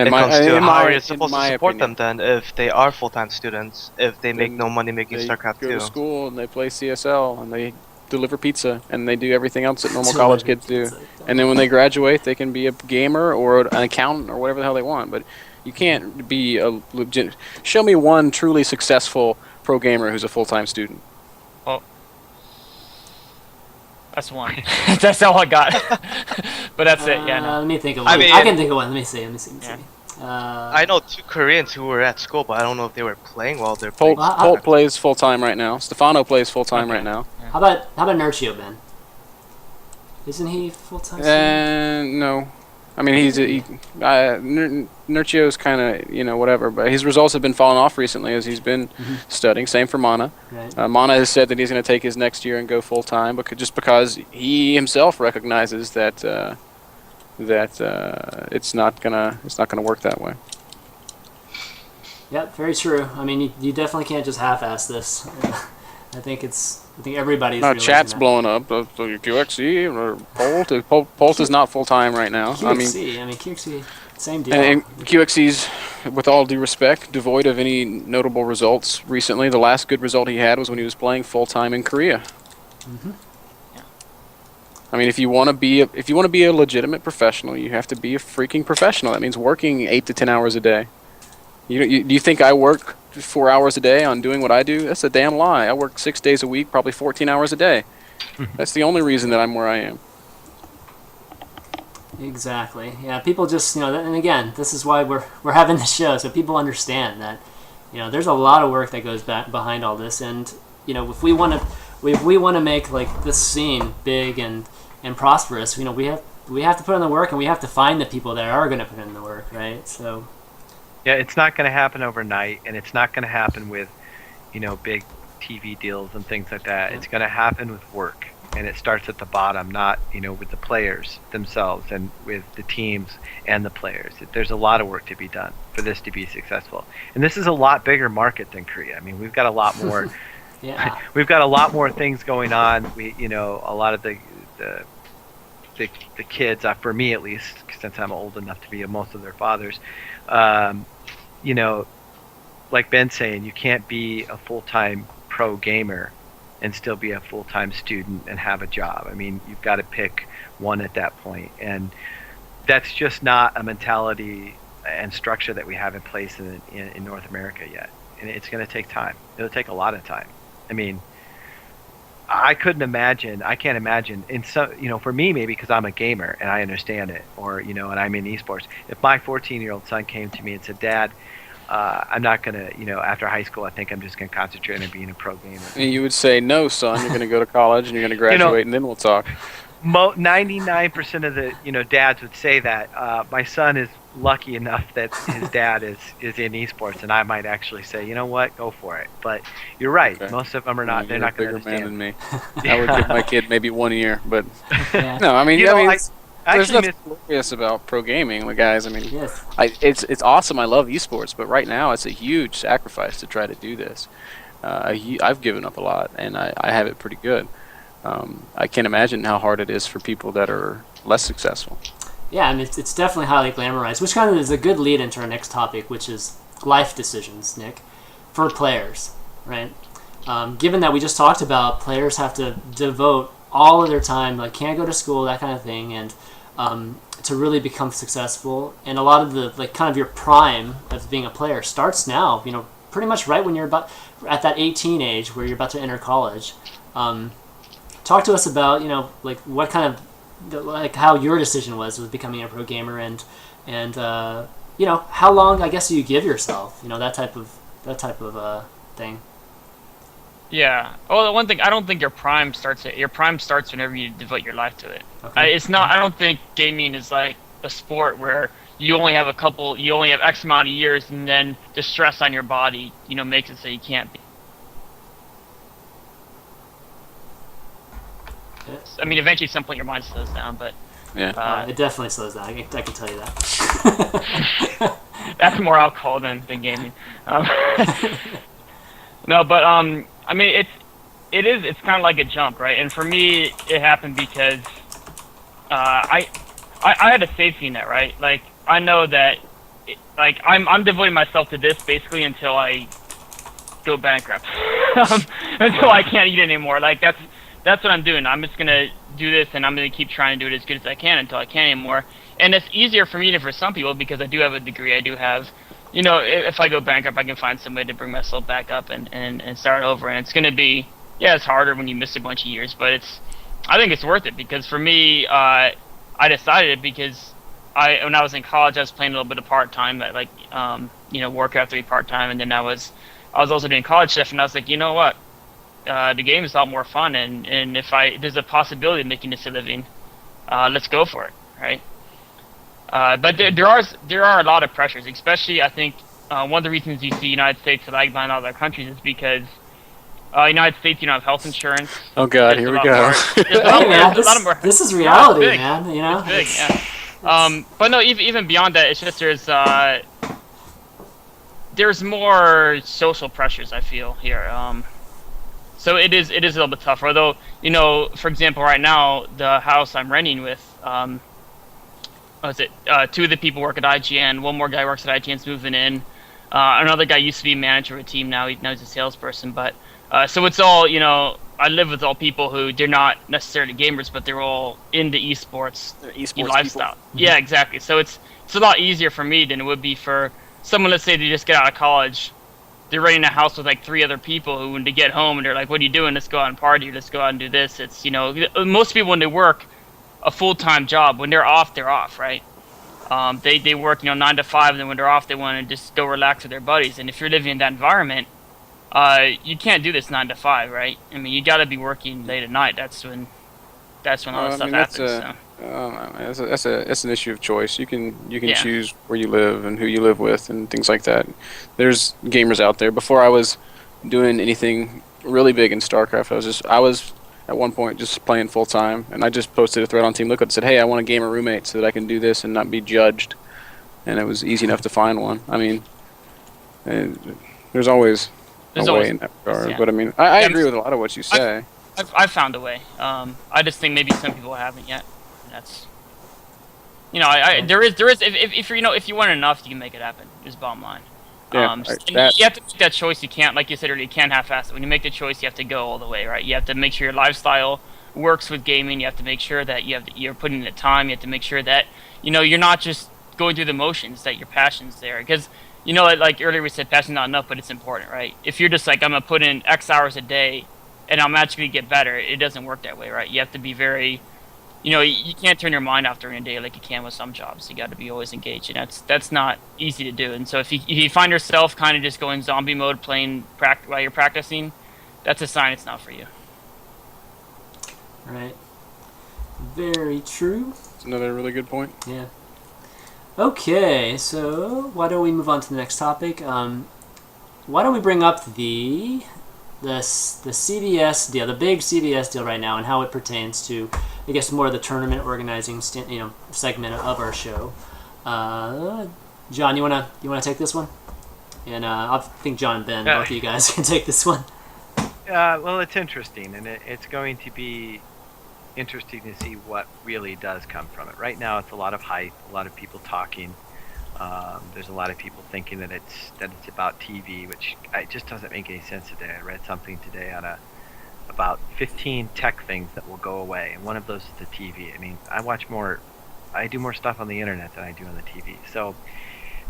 it comes to in how my- are you in supposed to my support opinion, them then if they are full-time students, if they make Then no money making they StarCraft go 2? to school and they play CSL and they deliver pizza and they do everything else that normal Deliver college kids do. pizza. And then when they graduate, they can be a gamer or an accountant or whatever the hell they want. But you can't be a legit. Show me one truly successful pro gamer who's a full-time student. That's one. That's all I got. But that's it. Yeah. No. Let me think of I one. mean- I can think of one. Let me see. Yeah. I know 2 Koreans who were at school, but I don't know if they were playing while they're Polt, playing. Well, Polt plays full-time right now. Stefano plays full-time Okay. right now. How about Nurchio, Ben? Isn't he full time? No. I mean, Nurchio's kind of, whatever, but his results have been falling off recently as he's been studying. Same for Mana. Right. Mana has said that he's going to take his next year and go full time, just because he himself recognizes that it's not gonna work that way. Yep, very true. I mean, you definitely can't just half-ass this. I think everybody's. No, realizing chat's that. blowing up. QXE or Polt is not full time right now. QXE, same deal. And QXE's, with all due respect, devoid of any notable results recently. The last good result he had was when he was playing full time in Korea. Yeah. I mean, if you want to be a legitimate professional, you have to be a freaking professional. That means working 8 to 10 hours a day. Do you think I work 4 hours a day on doing what I do? That's a damn lie. I work 6 days a week, probably 14 hours a day. That's the only reason that I'm where I am. Exactly. Yeah, people just and again, this is why we're having this show, so people understand that there's a lot of work that goes back behind all this, and if we want to make like this scene big and prosperous, we have to put in the work, and we have to find the people that are going to put in the work, right? So. Yeah, it's not going to happen overnight, and it's not going to happen with, big TV deals and things like that. It's going to happen with work, and it starts at the bottom, not, with the players themselves and with the teams and the players. There's a lot of work to be done for this to be successful. And this is a lot bigger market than Korea. I mean, we've got a lot more. Yeah. We've got a lot more things going on. We, a lot of the kids, for me at least, since I'm old enough to be most of their fathers, like Ben's saying, you can't be a full-time pro gamer and still be a full-time student and have a job. I mean, you've got to pick one at that point, and that's just not a mentality and structure that we have in place in North America yet. And it's going to take time. It'll take a lot of time. I mean, I can't imagine for me, maybe because I'm a gamer and I understand it, or, and I'm in esports. If my 14-year-old son came to me and said, Dad, I'm not going to, after high school, I think I'm just going to concentrate on being a pro gamer. And you would say, no, son, you're going to go to college and you're going to graduate and then we'll talk. 99% of the, dads would say that. My son is lucky enough that his dad is in esports, and I might actually say, you know what, go for it. But you're right. Okay. Most of them are not. They're You're not a going to bigger man understand. than me. I would give my kid maybe 1 year, but Yeah. no. I mean, You know, I there's actually nothing glorious about pro gaming, guys. I mean, Yes. it's awesome. I love esports, but right now it's a huge sacrifice to try to do this. I've given up a lot, and I have it pretty good. I can't imagine how hard it is for people that are less successful. Yeah, and it's definitely highly glamorized, which kind of is a good lead into our next topic, which is life decisions, Nick, for players, right? Given that we just talked about players have to devote all of their time, like can't go to school, that kind of thing, and to really become successful. And a lot of the like kind of your prime of being a player starts now. You know, pretty much right when you're about at that 18 age where you're about to enter college. Talk to us about like what kind of like how your decision was with becoming a pro gamer and how long I guess do you give yourself, that type of thing. Yeah. Well, the one thing, I don't think your prime starts whenever you devote your life to it. Okay. It's not. I don't think gaming is like a sport where you only have X amount of years, and then the stress on your body, makes it so you can't be. I mean, eventually, at some point, your mind slows down, but Yeah. It definitely slows down. I can tell you that. that's more alcohol than gaming. No, but I mean, it's kind of like a jump, right? And for me, it happened because I had a safety net, right? Like I know that, I'm devoting myself to this basically until I go bankrupt, until I can't eat anymore. Like that's what I'm doing. I'm just gonna do this, and I'm gonna keep trying to do it as good as I can until I can't anymore. And it's easier for me than for some people because I do have a degree. I do have, if I go bankrupt, I can find some way to bring myself back up and start over. And it's gonna be, it's harder when you miss a bunch of years, but I think it's worth it because for me, I decided it because when I was in college, I was playing a little bit of part time at Warcraft 3 part time, and then I was also doing college stuff, and I was like, you know what? The game is a lot more fun, and if there's a possibility of making this a living, let's go for it, right? But there are a lot of pressures, especially I think one of the reasons you see United States lag behind other countries is because United States, have health insurance. Oh God, here we go. Hey man, this is reality, man. It's big, yeah. But no, even beyond that, it's just there's more social pressures I feel here. So it is a little bit tougher. Although, for example, right now the house I'm renting with, two of the people work at IGN. One more guy works at IGN's moving in. Another guy used to be manager of a team. Now he's a salesperson. But so it's all, I live with all people who they're not necessarily gamers, but they're all into esports lifestyle. People. Yeah, exactly. So it's a lot easier for me than it would be for someone. Let's say they just get out of college. They're renting a house with like 3 other people who, when they get home, and they're like, "What are you doing? Let's go out and party. Let's go out and do this." It's most people when they work a full-time job, when they're off, right? They work 9 to 5, and then when they're off, they want to just go relax with their buddies. And if you're living in that environment, you can't do this 9 to 5, right? I mean, you got to be working late at night. That's when all this stuff happens. That's an issue of choice. You can choose where you live and who you live with and things like that. There's gamers out there. Before I was doing anything really big in StarCraft, I was at one point just playing full time, and I just posted a thread on Team Liquid and said, "Hey, I want a gamer roommate so that I can do this and not be judged." And it was easy enough to find one. I mean, there's always a way in that regard. Yeah. But I mean, I agree with a lot of what you say. I've found a way. I just think maybe some people haven't yet. That's there is if you want enough, you can make it happen. Is bottom line. Yeah, And you have to make that choice. You can't, like you said earlier, you can't half-ass it. When you make the choice, you have to go all the way, right? You have to make sure your lifestyle works with gaming. You have to make sure that you're putting in the time. You have to make sure that you're not just going through the motions. That your passion's there, because like earlier we said, passion's not enough, but it's important, right? If you're just like, I'm gonna put in X hours a day, and I'll magically get better, it doesn't work that way, right? You have to be very you can't turn your mind off during a day like you can with some jobs. You got to be always engaged, and that's not easy to do. And so if you find yourself kind of just going zombie mode playing while you're practicing, that's a sign it's not for you. Right. Very true. That's another really good point. Yeah. Okay, so why don't we move on to the next topic? Why don't we bring up the CBS deal, the big CBS deal right now, and how it pertains to, I guess, more of the tournament organizing, segment of our show. John, you wanna take this one? And I think John and Ben, both of you guys can take this one. Well, it's interesting, and it's going to be interesting to see what really does come from it. Right now, it's a lot of hype, a lot of people talking. There's a lot of people thinking that it's about TV, which it just doesn't make any sense today. I read something today on about 15 tech things that will go away, and one of those is the TV. I mean, I do more stuff on the internet than I do on the TV. So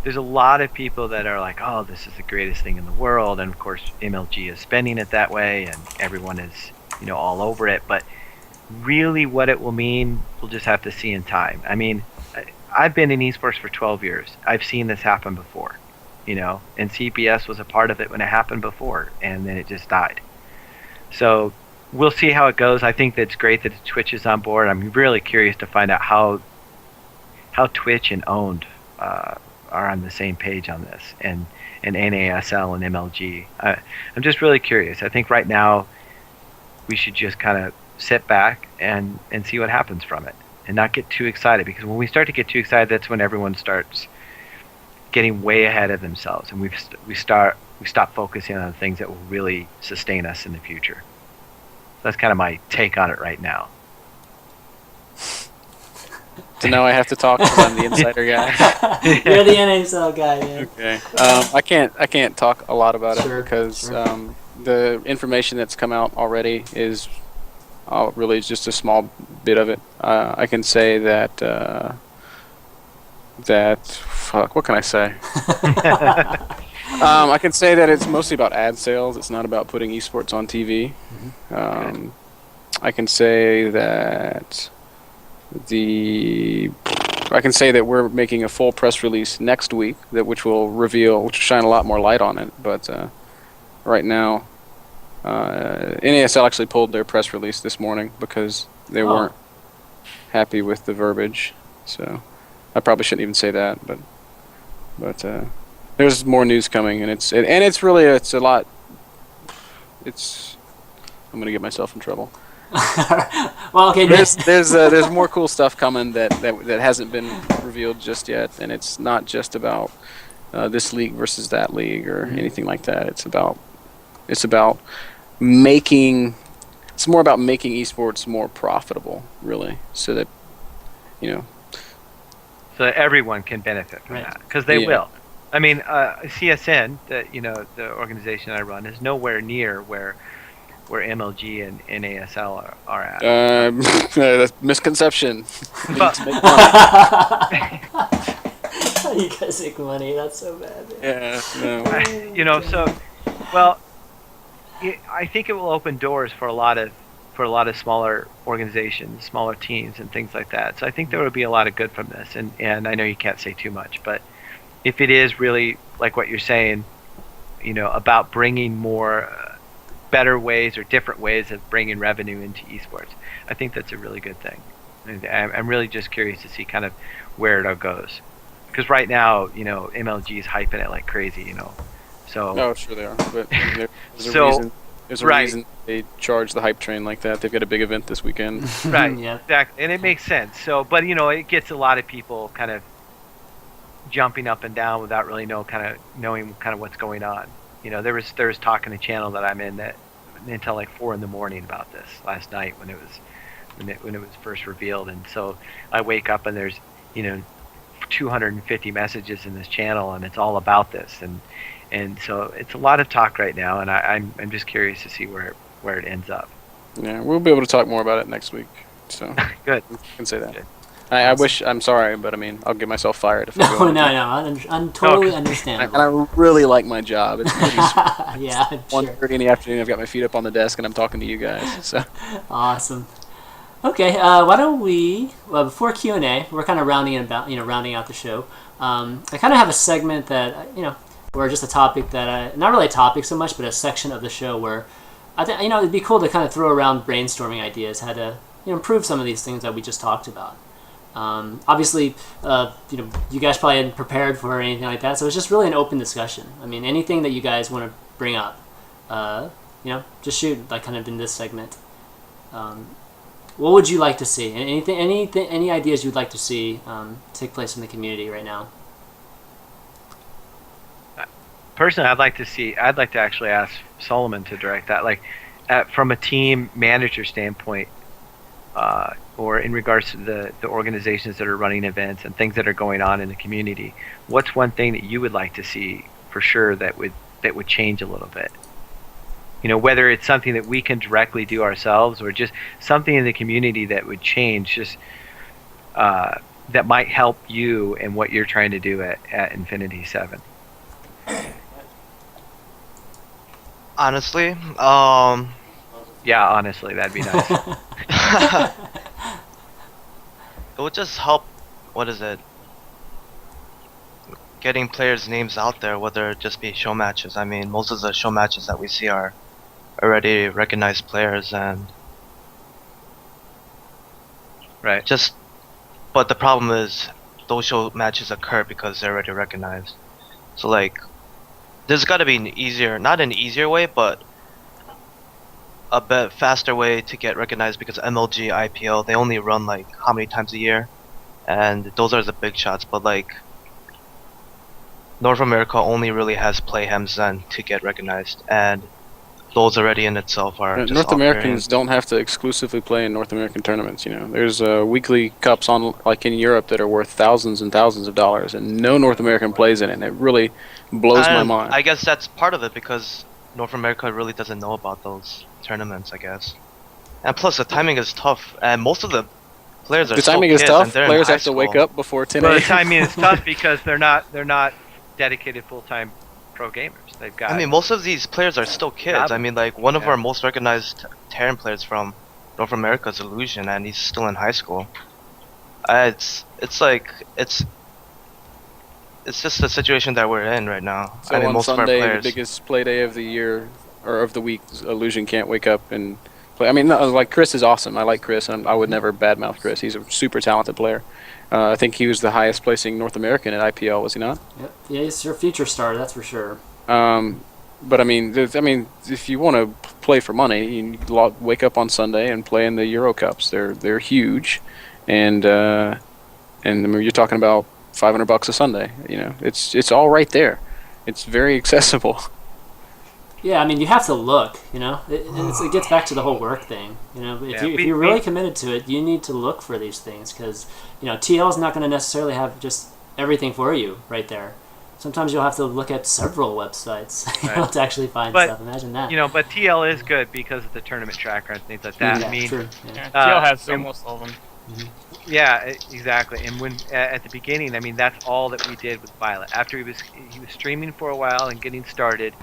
there's a lot of people that are like, oh, this is the greatest thing in the world, and of course MLG is spending it that way, and everyone is all over it. But really, what it will mean, we'll just have to see in time. I mean, I've been in esports for 12 years. I've seen this happen before, and CBS was a part of it when it happened before, and then it just died. So we'll see how it goes. I think that's great that Twitch is on board. I'm really curious to find out how Twitch and Owned are on the same page on this, and NASL and MLG. I'm just really curious. I think right now we should just kind of sit back and see what happens from it, and not get too excited, because when we start to get too excited, that's when everyone starts getting way ahead of themselves, and we stop focusing on the things that will really sustain us in the future. That's kind of my take on it right now. So now I have to talk because I'm the insider guy. You're the NSL guy, man. Okay. I can't talk a lot about it because the information that's come out already is really just a small bit of it. I can say that what can I say? I can say that it's mostly about ad sales. It's not about putting esports on TV. I can say that we're making a full press release next week which will shine a lot more light on it. But right now, NASL actually pulled their press release this morning because they weren't happy with the verbiage. So I probably shouldn't even say that, but there's more news coming, and it's a lot. I'm gonna get myself in trouble. Well, okay. There's more cool stuff coming that hasn't been revealed just yet, and it's not just about this league versus that league or anything like that. It's more about making esports more profitable, really, so that so that everyone can benefit from that, because they will. I mean, CSN, the organization I run, is nowhere near where MLG and NASL are at. That's misconception. But, you guys make money. That's so bad. Yeah. No. I think it will open doors for a lot of smaller organizations, smaller teams, and things like that. So I think there will be a lot of good from this. And I know you can't say too much, but if it is really like what you're saying, about bringing more better ways or different ways of bringing revenue into esports, I think that's a really good thing. And I'm really just curious to see kind of where it all goes, because right now, MLG is hyping it like crazy, So. No, sure they are, but there's a reason they charge the hype train like that. They've got a big event this weekend. Right. Yeah. Exactly, and it makes sense. So, but it gets a lot of people kind of jumping up and down without really knowing what's going on. There was talk in the channel that I'm in that until like 4 a.m. about this last night when it was first revealed, and so I wake up and there's 250 messages in this channel, and it's all about this, and so it's a lot of talk right now, and I'm just curious to see where it ends up. Yeah, we'll be able to talk more about it next week. So good. I can say that. Good. I wish. I'm sorry, but I mean, I'll get myself fired if I No, go. no. I'm totally understandable. And I really like my job. It's pretty Yeah, I'm sure. 1:30 in the afternoon. I've got my feet up on the desk and I'm talking to you guys. So Awesome. Okay, why don't we? Well, before Q&A, we're kind of rounding out the show. I kind of have a segment that or just a topic that not really a topic so much, but a section of the show where I think it'd be cool to kind of throw around brainstorming ideas, how to improve some of these things that we just talked about. Obviously, you guys probably hadn't prepared for anything like that, so it's just really an open discussion. I mean, anything that you guys want to bring up, just shoot, like kind of in this segment. What would you like to see? Any ideas you'd like to see take place in the community right now? Personally, I'd like to actually ask Solomon to direct that, like from a team manager standpoint, or in regards to the organizations that are running events and things that are going on in the community. What's one thing that you would like to see for sure that would change a little bit? Whether it's something that we can directly do ourselves or just something in the community that would change, just that might help you and what you're trying to do at Infinity 7. Honestly, yeah, honestly, that'd be nice. it would just help. What is it? Getting players' names out there, whether it just be show matches. I mean, most of the show matches that we see are already recognized players, and Right. but the problem is those show matches occur because they're already recognized. So like, there's got to be not an easier way, but a bit faster way to get recognized, because MLG, IPL, they only run like how many times a year, and those are the big shots. But like, North America only really has Playhems then to get recognized, and those already in itself are just North Americans don't have to exclusively play in North American tournaments. There's weekly cups on, like in Europe, that are worth thousands and thousands of dollars, and no North American plays in it. And it really blows my mind. I guess that's part of it, because North America really doesn't know about those tournaments, I guess. And plus, the timing is tough, and most of the players are The still timing is kids, tough. and they're in Players high have to wake school. up before 10 Well, a.m. the timing is tough because they're not dedicated full-time pro gamers. They've got. I mean, most of these players are still kids. I mean, like, one of Yeah. our most recognized Terran players from North America is Illusion, and he's still in high school. It's just the situation that we're in right now. So I mean, on most Sunday, of our players. the biggest play day of the year or of the week, Illusion can't wake up and play. I mean, no, like, Chris is awesome. I like Chris, and I would never badmouth Chris. He's a super talented player. I think he was the highest placing North American at IPL, was he not? Yep. Yeah, he's your future star, that's for sure. But I mean, if you want to play for money, you wake up on Sunday and play in the Euro Cups. They're huge, and I mean, you're talking about $500 a Sunday. It's all right there. It's very accessible. Yeah, I mean, you have to look, it gets back to the whole work thing. If you're really committed to it, you need to look for these things, because, TL is not going to necessarily have just everything for you right there. Sometimes you'll have to look at several websites to actually find stuff. Imagine that. But TL is good because of the tournament tracker and things like that. Yeah, I mean, true. Yeah. Yeah, TL has almost all of them. yeah, exactly. And when at the beginning, I mean, that's all that we did with Violet. After he was streaming for a while and getting started,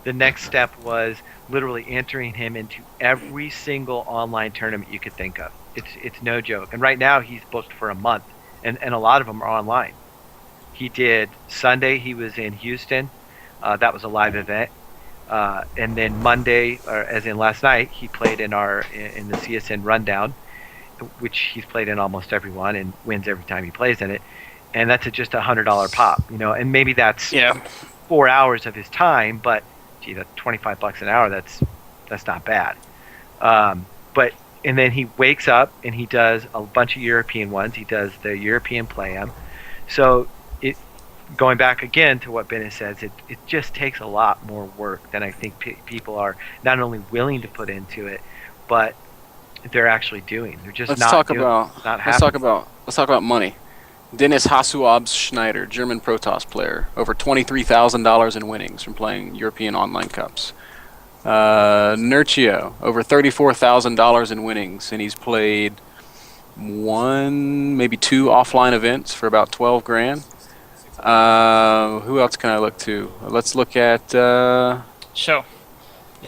the next step was literally entering him into every single online tournament you could think of. It's no joke. And right now he's booked for a month, and a lot of them are online. He did Sunday. He was in Houston. That was a live event. And then Monday, or as in last night, he played in the CSN Rundown, which he's played in almost every one and wins every time he plays in it. And that's just $100 pop, And maybe that's 4 hours of his time, but gee, that's $25 an hour. That's not bad. And then he wakes up and he does a bunch of European ones. He does the European Play-Em. So going back again to what Bennett says, it just takes a lot more work than I think people are not only willing to put into it, but they're actually doing. They're just Let's talk about money. Dennis Hasuabs Schneider, German Protoss player, over $23,000 in winnings from playing European Online Cups. Nurchio, over $34,000 in winnings, and he's played maybe two offline events for about 12 grand. Who else can I look to? Let's look at Show.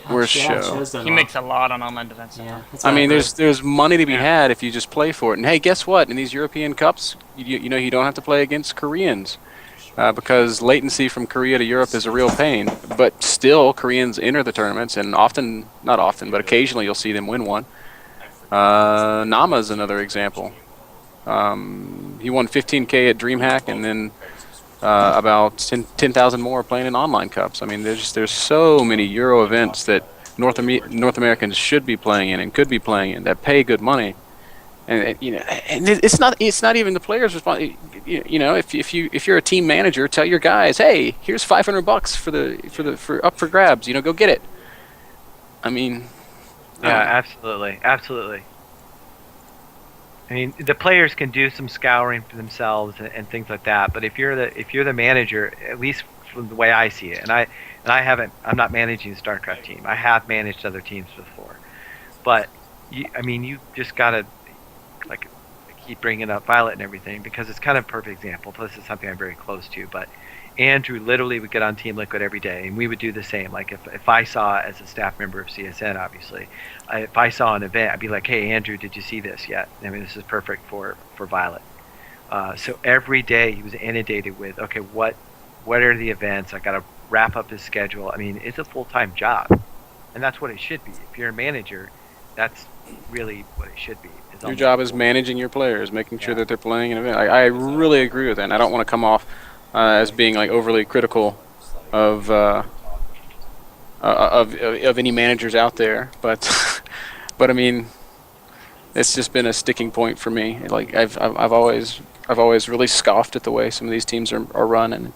where's Yeah, Show. Show's done He well. makes a lot on online events. Yeah, that's I what mean, I've there's money to be had if you just play for it. And hey, guess what? In these European Cups, you don't have to play against Koreans because latency from Korea to Europe is a real pain. But still, Koreans enter the tournaments, and not often, but occasionally you'll see them win one. Nama is another example. He won 15K at DreamHack, and then about 10,000 more playing in online cups. I mean, there's so many Euro events that North Americans should be playing in and could be playing in that pay good money. And it's not even the players' responsibility. If you're a team manager, tell your guys, hey, here's $500 for up for grabs. Go get it. I mean, yeah, absolutely. I mean, the players can do some scouring for themselves and things like that. But if you're the manager, at least from the way I see it, I'm not managing the StarCraft team. I have managed other teams before, but you just gotta, like, keep bringing up Violet and everything because it's kind of a perfect example. Plus, it's something I'm very close to. But Andrew literally would get on Team Liquid every day, and we would do the same. Like if I saw, as a staff member of CSN, obviously, if I saw an event, I'd be like, "Hey, Andrew, did you see this yet? I mean, this is perfect for Violet." So every day he was inundated with, okay, what are the events? I got to wrap up his schedule. I mean, it's a full-time job, and that's what it should be. If you're a manager, that's really what it should be. Your job is managing your players, making sure that they're playing an event. I really agree with that, and I don't want to come off as being like overly critical of any managers out there, but I mean, it's just been a sticking point for me. Like I've always really scoffed at the way some of these teams are run, and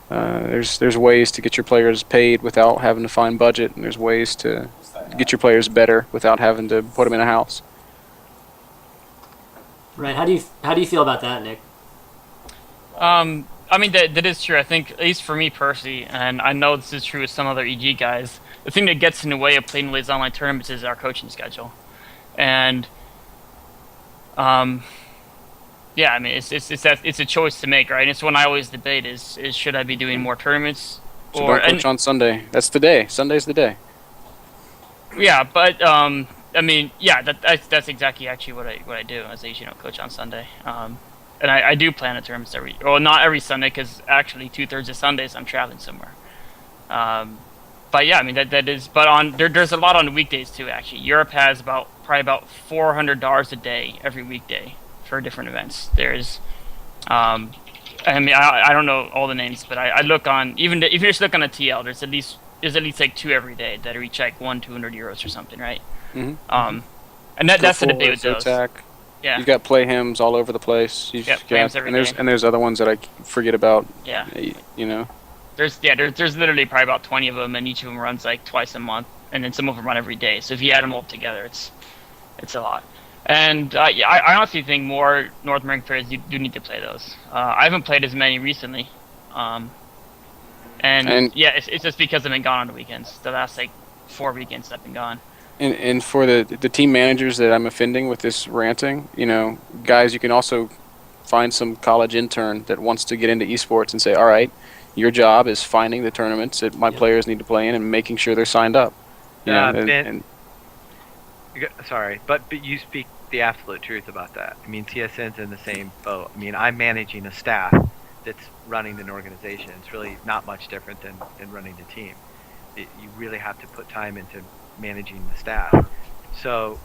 there's ways to get your players paid without having to find budget, and there's ways to get your players better without having to put them in a house. Right. How do you feel about that, Nick? I mean, that is true. I think, at least for me personally, and I know this is true with some other EG guys, the thing that gets in the way of playing these online tournaments is our coaching schedule. And, yeah, I mean, it's a choice to make, right? And it's one I always debate is should I be doing more tournaments? So don't coach on Sunday. That's the day. Sunday's the day. Yeah, but, I mean, yeah, that's exactly actually what I do as a coach on Sunday. And I do plan a tournaments not every Sunday, because actually 2/3 of Sundays I'm traveling somewhere. But yeah, I mean that is. But there's a lot on the weekdays too. Actually, Europe has probably about $400 a day every weekday for different events. There's, I mean I don't know all the names, but I look on even if you just look on a TL, there's at least like 2 every day that reach like 200 euros or something, right? Mm-hmm. And that's the debate with those. Yeah. You've got Playhams all over the place. Playhams every day. And there's other ones that I forget about. Yeah. There's There's literally probably about 20 of them, and each of them runs like twice a month, and then some of them run every day. So if you add them all together, it's a lot. And I honestly think more North American players do need to play those. I haven't played as many recently. And yeah, it's just because I've been gone on the weekends. The last like 4 weekends I've been gone. And for the team managers that I'm offending with this ranting, guys, you can also find some college intern that wants to get into esports and say, all right, your job is finding the tournaments that my players need to play in and making sure they're signed up. Sorry, but you speak the absolute truth about that. I mean, TSN's in the same boat. I mean, I'm managing a staff that's running an organization. It's really not much different than running a team. You really have to put time into managing the staff. So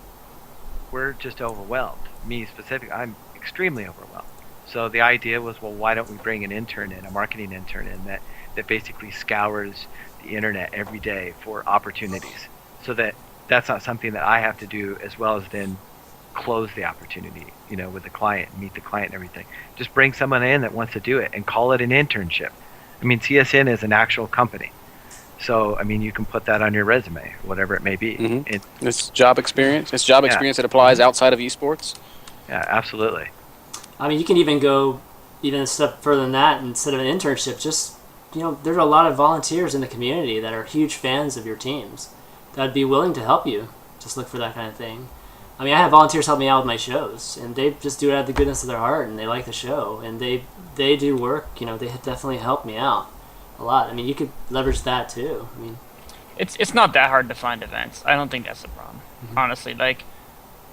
we're just overwhelmed. Me specifically, I'm extremely overwhelmed. So the idea was, well, why don't we bring an intern in, a marketing intern in that basically scours the internet every day for opportunities, so that's not something that I have to do, as well as then close the opportunity, with the client, meet the client and everything. Just bring someone in that wants to do it and call it an internship. I mean, CSN is an actual company. So, I mean, you can put that on your resume, whatever it may be. Mm-hmm. It's job experience. It's job experience that applies outside of esports. Yeah, absolutely. I mean, you can even go a step further than that. Instead of an internship, just, there's a lot of volunteers in the community that are huge fans of your teams that'd be willing to help you. Just look for that kind of thing. I mean, I have volunteers help me out with my shows, and they just do it out of the goodness of their heart, and they like the show, and they do work. They definitely help me out a lot. I mean, you could leverage that too. I mean, it's not that hard to find events. I don't think that's the problem. Honestly, like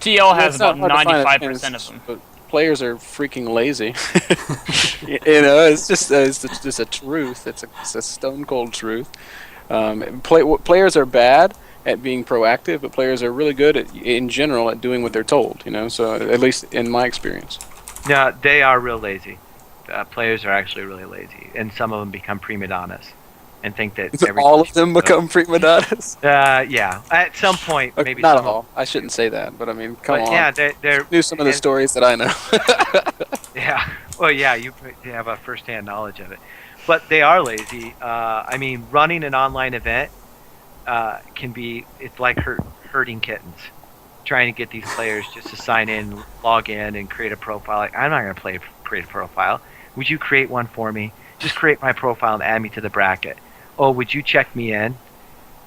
TL has about 95% of them. But players are freaking lazy. It's just a truth. It's a stone cold truth. Players are bad at being proactive, but players are really good in general at doing what they're told. So at least in my experience. No, they are real lazy. Players are actually really lazy, and some of them become prima donnas and think that All of them become prima donnas. Yeah, at some point, Okay, maybe not some all. of them. I shouldn't say that, but I mean, come But on. yeah, they're Knew some of the and- stories that I know. Yeah. Well, yeah, you have a first-hand knowledge of it. But they are lazy. I mean, running an online event can be, it's like herding kittens. Trying to get these players just to sign in, log in, and create a profile. Like, I'm not going to create a profile. Would you create one for me? Just create my profile and add me to the bracket. Oh, would you check me in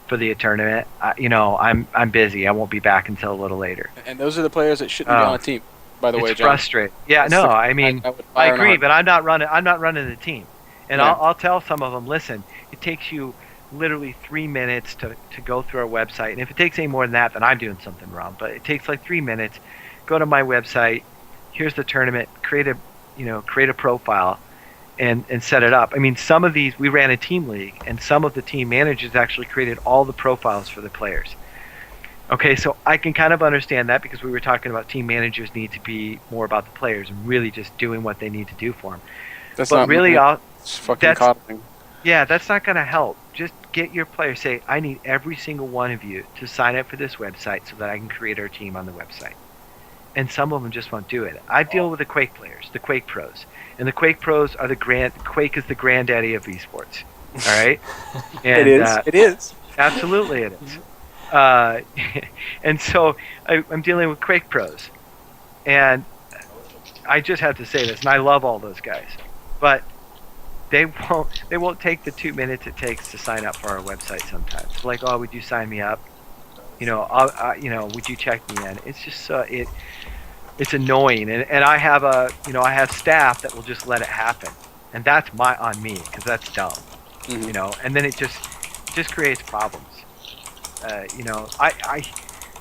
for the tournament? I'm busy. I won't be back until a little later. And those are the players that shouldn't be on a team, by the way, It's John. frustrating. Yeah, no, I mean, I agree, but I'm not running the team. And Yeah. I'll tell some of them, listen, it takes you literally 3 minutes to go through our website. And if it takes any more than that, then I'm doing something wrong. But it takes like 3 minutes. Go to my website. Here's the tournament. Create a profile and set it up. I mean, some of these, we ran a team league, and some of the team managers actually created all the profiles for the players. Okay, so I can kind of understand that because we were talking about team managers need to be more about the players and really just doing what they need to do for them. That's But not really, it's fucking coddling. yeah, that's not going to help. Just get your players. Say, I need every single one of you to sign up for this website so that I can create our team on the website. And some of them just won't do it. I deal with the Quake players, the Quake pros. And the Quake pros are Quake is the granddaddy of esports. All right? And, It is. Absolutely it is. And so I'm dealing with Quake pros. And I just have to say this, and I love all those guys. But they won't take the 2 minutes it takes to sign up for our website sometimes. Like, oh, would you sign me up? Would you check me in? It's just it's annoying, and I have I have staff that will just let it happen, and that's on me because that's dumb, Mm-hmm. And then it just creates problems. I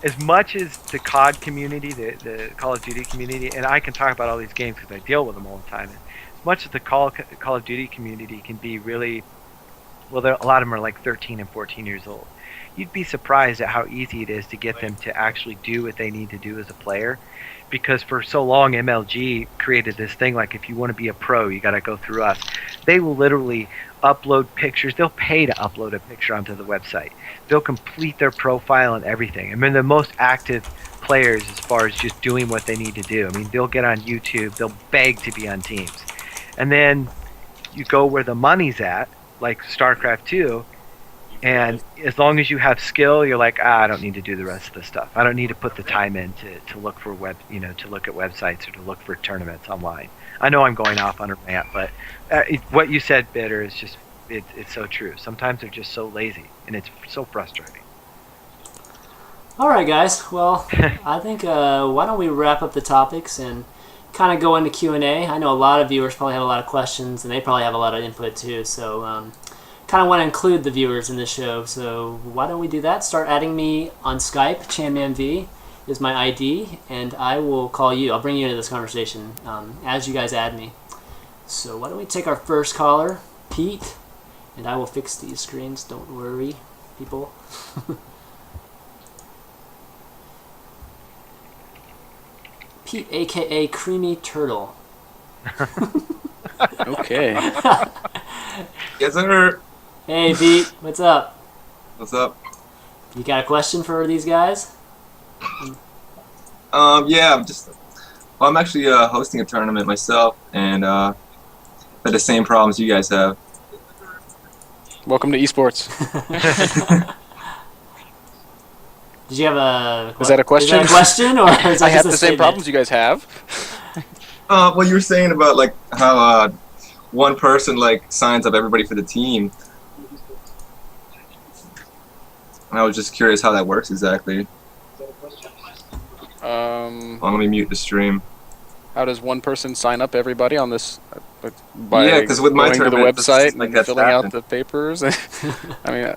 as much as the COD community, the Call of Duty community, and I can talk about all these games because I deal with them all the time. As much as the Call of Duty community can be really, well, a lot of them are like 13 and 14 years old. You'd be surprised at how easy it is to get them to actually do what they need to do as a player. Because for so long, MLG created this thing like if you want to be a pro, you got to go through us. They will literally upload pictures. They'll pay to upload a picture onto the website. They'll complete their profile and everything. I mean, the most active players as far as just doing what they need to do. I mean, they'll get on YouTube. They'll beg to be on teams. And then you go where the money's at, like StarCraft 2, and as long as you have skill, you're like, I don't need to do the rest of the stuff. I don't need to put the time in to look for to look at websites or to look for tournaments online. I know I'm going off on a rant, but what you said, Bitter, is just it's so true. Sometimes they're just so lazy, and it's so frustrating. All right, guys. Well, I think why don't we wrap up the topics and kind of go into Q&A. I know a lot of viewers probably have a lot of questions, and they probably have a lot of input too. So kind of want to include the viewers in this show. So why don't we do that? Start adding me on Skype. ChanmanV is my ID, and I will call you. I'll bring you into this conversation as you guys add me. So why don't we take our first caller, Pete, and I will fix these screens. Don't worry, people. Pete, a.k.a. Creamy Turtle. Okay. Yes, sir. Hey, Pete. What's up? What's up? You got a question for these guys? Yeah, I'm actually hosting a tournament myself, and had the same problems you guys have. Welcome to esports. Did you have a... Is that a question? Is that a question, or is that I have just a the same statement? problems you guys have. Well, you were saying about like how one person like signs up everybody for the team. And I was just curious how that works exactly. Let me mute the stream. How does one person sign up everybody on this? By Yeah, 'cause with my going to the tournament, website like, and that's filling out happened. the papers. I mean,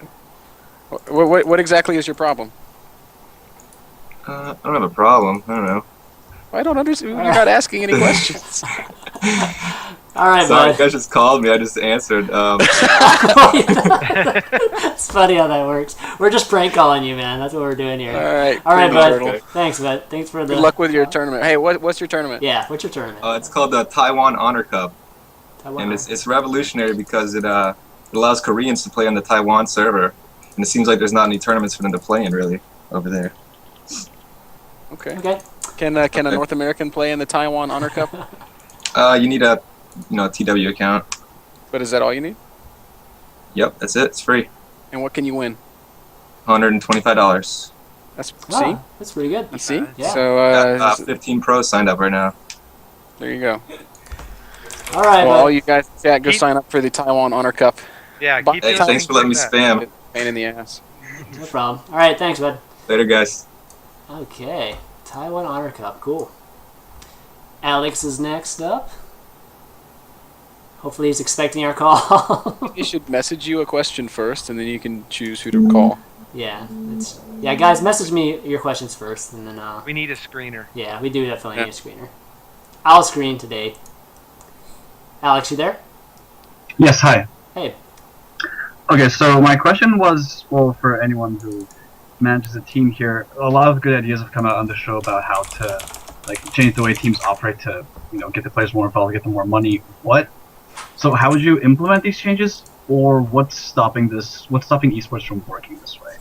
what exactly is your problem? I don't have a problem. I don't know. I don't understand. You're not asking any questions. All right, Sorry, you bud. guys just called me. I just answered. It's funny how that works. We're just prank calling you, man. That's what we're doing here. All right. All right, Cool, bud. Turtle. Thanks, bud. Thanks for the. Good luck with your tournament. Hey, what's your tournament? Yeah, what's your tournament? It's called the Taiwan Honor Cup, Taiwan. and it's revolutionary because it allows Koreans to play on the Taiwan server, and it seems like there's not any tournaments for them to play in really over there. Okay. Okay. Can a North American play in the Taiwan Honor Cup? You need a TW account. But is that all you need? Yep, that's it. It's free. And what can you win? $125. That's Wow, see. that's pretty good. You see? Yeah. So 15 pros signed up right now. there you go. All right, Well, all bud. you guys in chat, go Keep- sign up for the Taiwan Honor Cup. Yeah, But- keep Hey, doing thanks for letting me things like that. spam. Pain in the ass. No problem. All right, thanks, bud. Later, guys. Okay, Taiwan Honor Cup, cool. Alex is next up. Hopefully he's expecting our call. He should message you a question first, and then you can choose who to call. Yeah, guys, message me your questions first, and then We need a screener. yeah, we do definitely need a screener. I'll screen today. Alex, you there? Yes, hi. Hey. Okay, so my question was, well, for anyone who manages a team here, a lot of good ideas have come out on the show about how to change the way teams operate to, get the players more involved, get them more money. So how would you implement these changes, or what's stopping esports from working this way?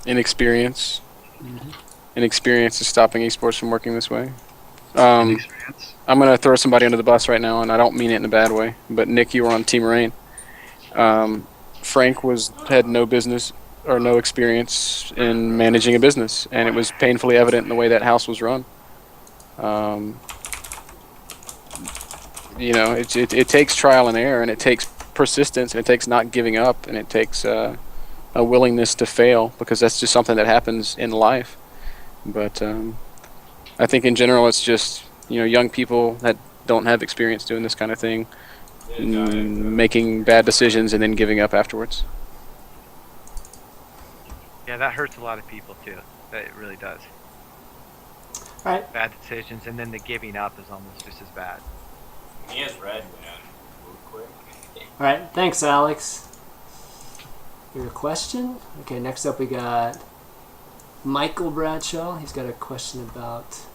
Inexperience. Mhm. Inexperience is stopping esports from working this way. Experience. I'm gonna throw somebody under the bus right now, and I don't mean it in a bad way. But Nick, you were on Team Rain. Frank had no business or no experience in managing a business, and it was painfully evident in the way that house was run. It takes trial and error, and it takes persistence, and it takes not giving up, and it takes a willingness to fail, because that's just something that happens in life. But I think in general, it's just young people that don't have experience doing this kind of thing, making bad decisions and then giving up afterwards. Yeah, that hurts a lot of people too. That it really does. All right. Bad decisions, and then the giving up is almost just as bad. He is red, man. Real quick. All right. Thanks, Alex. Your question? Okay. Next up, we got Michael Bradshaw. He's got a question about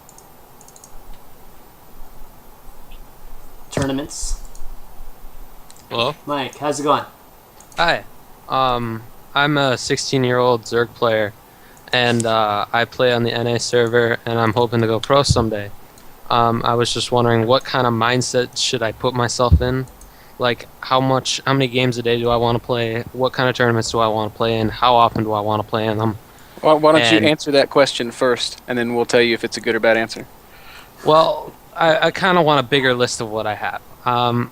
tournaments. Hello? Mike, how's it going? Hi. I'm a 16-year-old Zerg player, and I play on the NA server, and I'm hoping to go pro someday. I was just wondering, what kind of mindset should I put myself in? Like, how many games a day do I want to play? What kind of tournaments do I want to play in? How often do I want to play in them? Well, why don't And- you answer that question first, and then we'll tell you if it's a good or bad answer. Well, I kind of want a bigger list of what I have.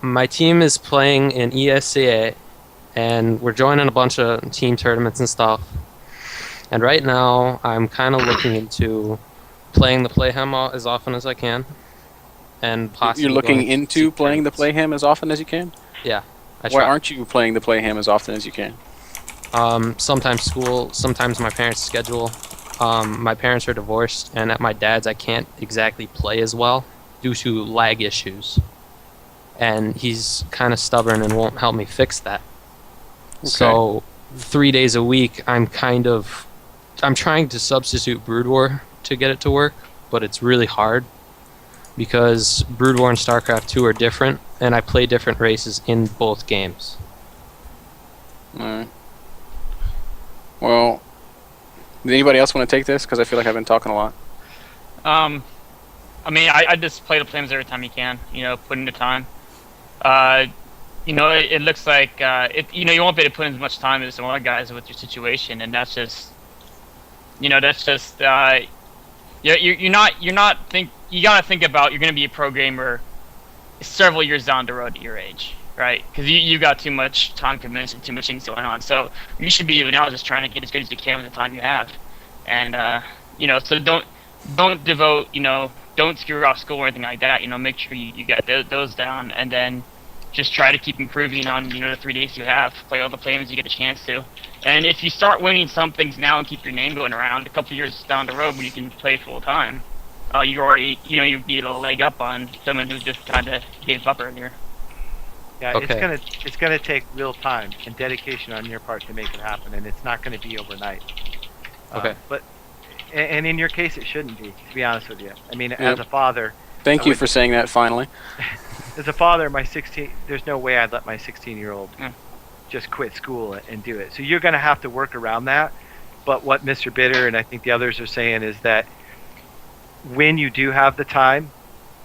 My team is playing in ESCA, and we're joining a bunch of team tournaments and stuff. And right now, I'm kind of looking into playing the Playhem as often as I can, and possibly You're looking going to into team playing the tournaments. Playhem as often as you can? Yeah, I Why try. aren't you playing the Playhem as often as you can? Sometimes school, sometimes my parents' schedule. My parents are divorced, and at my dad's, I can't exactly play as well due to lag issues. And he's kind of stubborn and won't help me fix that. So 3 days a week, I'm trying to substitute Brood War to get it to work, but it's really hard because Brood War and StarCraft 2 are different, and I play different races in both games. Alright. Well, does anybody else want to take this? Because I feel like I've been talking a lot. I mean, I just play the flames every time you can. Put in the time. It looks like you won't be able to put in as much time as some other guys with your situation, and that's just, you gotta think about you're gonna be a pro gamer several years down the road at your age, right? Because you got too much time commitments and too much things going on. So you should be now just trying to get as good as you can with the time you have, and so don't devote, don't screw off school or anything like that. Make sure you get those down, and then just try to keep improving on the 3 days you have. Play all the plays you get a chance to, and if you start winning some things now and keep your name going around, a couple years down the road when you can play full time, you already, you'd be a leg up on someone who just kind of gave up earlier. Yeah, Okay. it's gonna take real time and dedication on your part to make it happen, and it's not gonna be overnight. Okay. And in your case, it shouldn't be. To be honest with you, I mean, as a father, Thank you for saying that finally. as a father, there's no way I'd let my 16-year-old just quit school and do it. So you're gonna have to work around that. But what Mr. Bitter and I think the others are saying is that when you do have the time,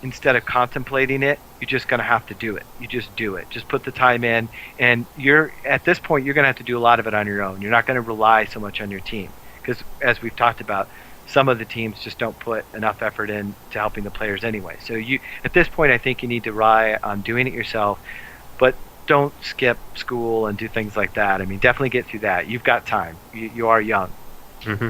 instead of contemplating it, you're just going to have to do it. You just do it. Just put the time in, and at this point you're going to have to do a lot of it on your own. You're not going to rely so much on your team because, as we've talked about, some of the teams just don't put enough effort in to helping the players anyway. So at this point, I think you need to rely on doing it yourself, but don't skip school and do things like that. I mean, definitely get through that. You've got time. You are young. Mm-hmm.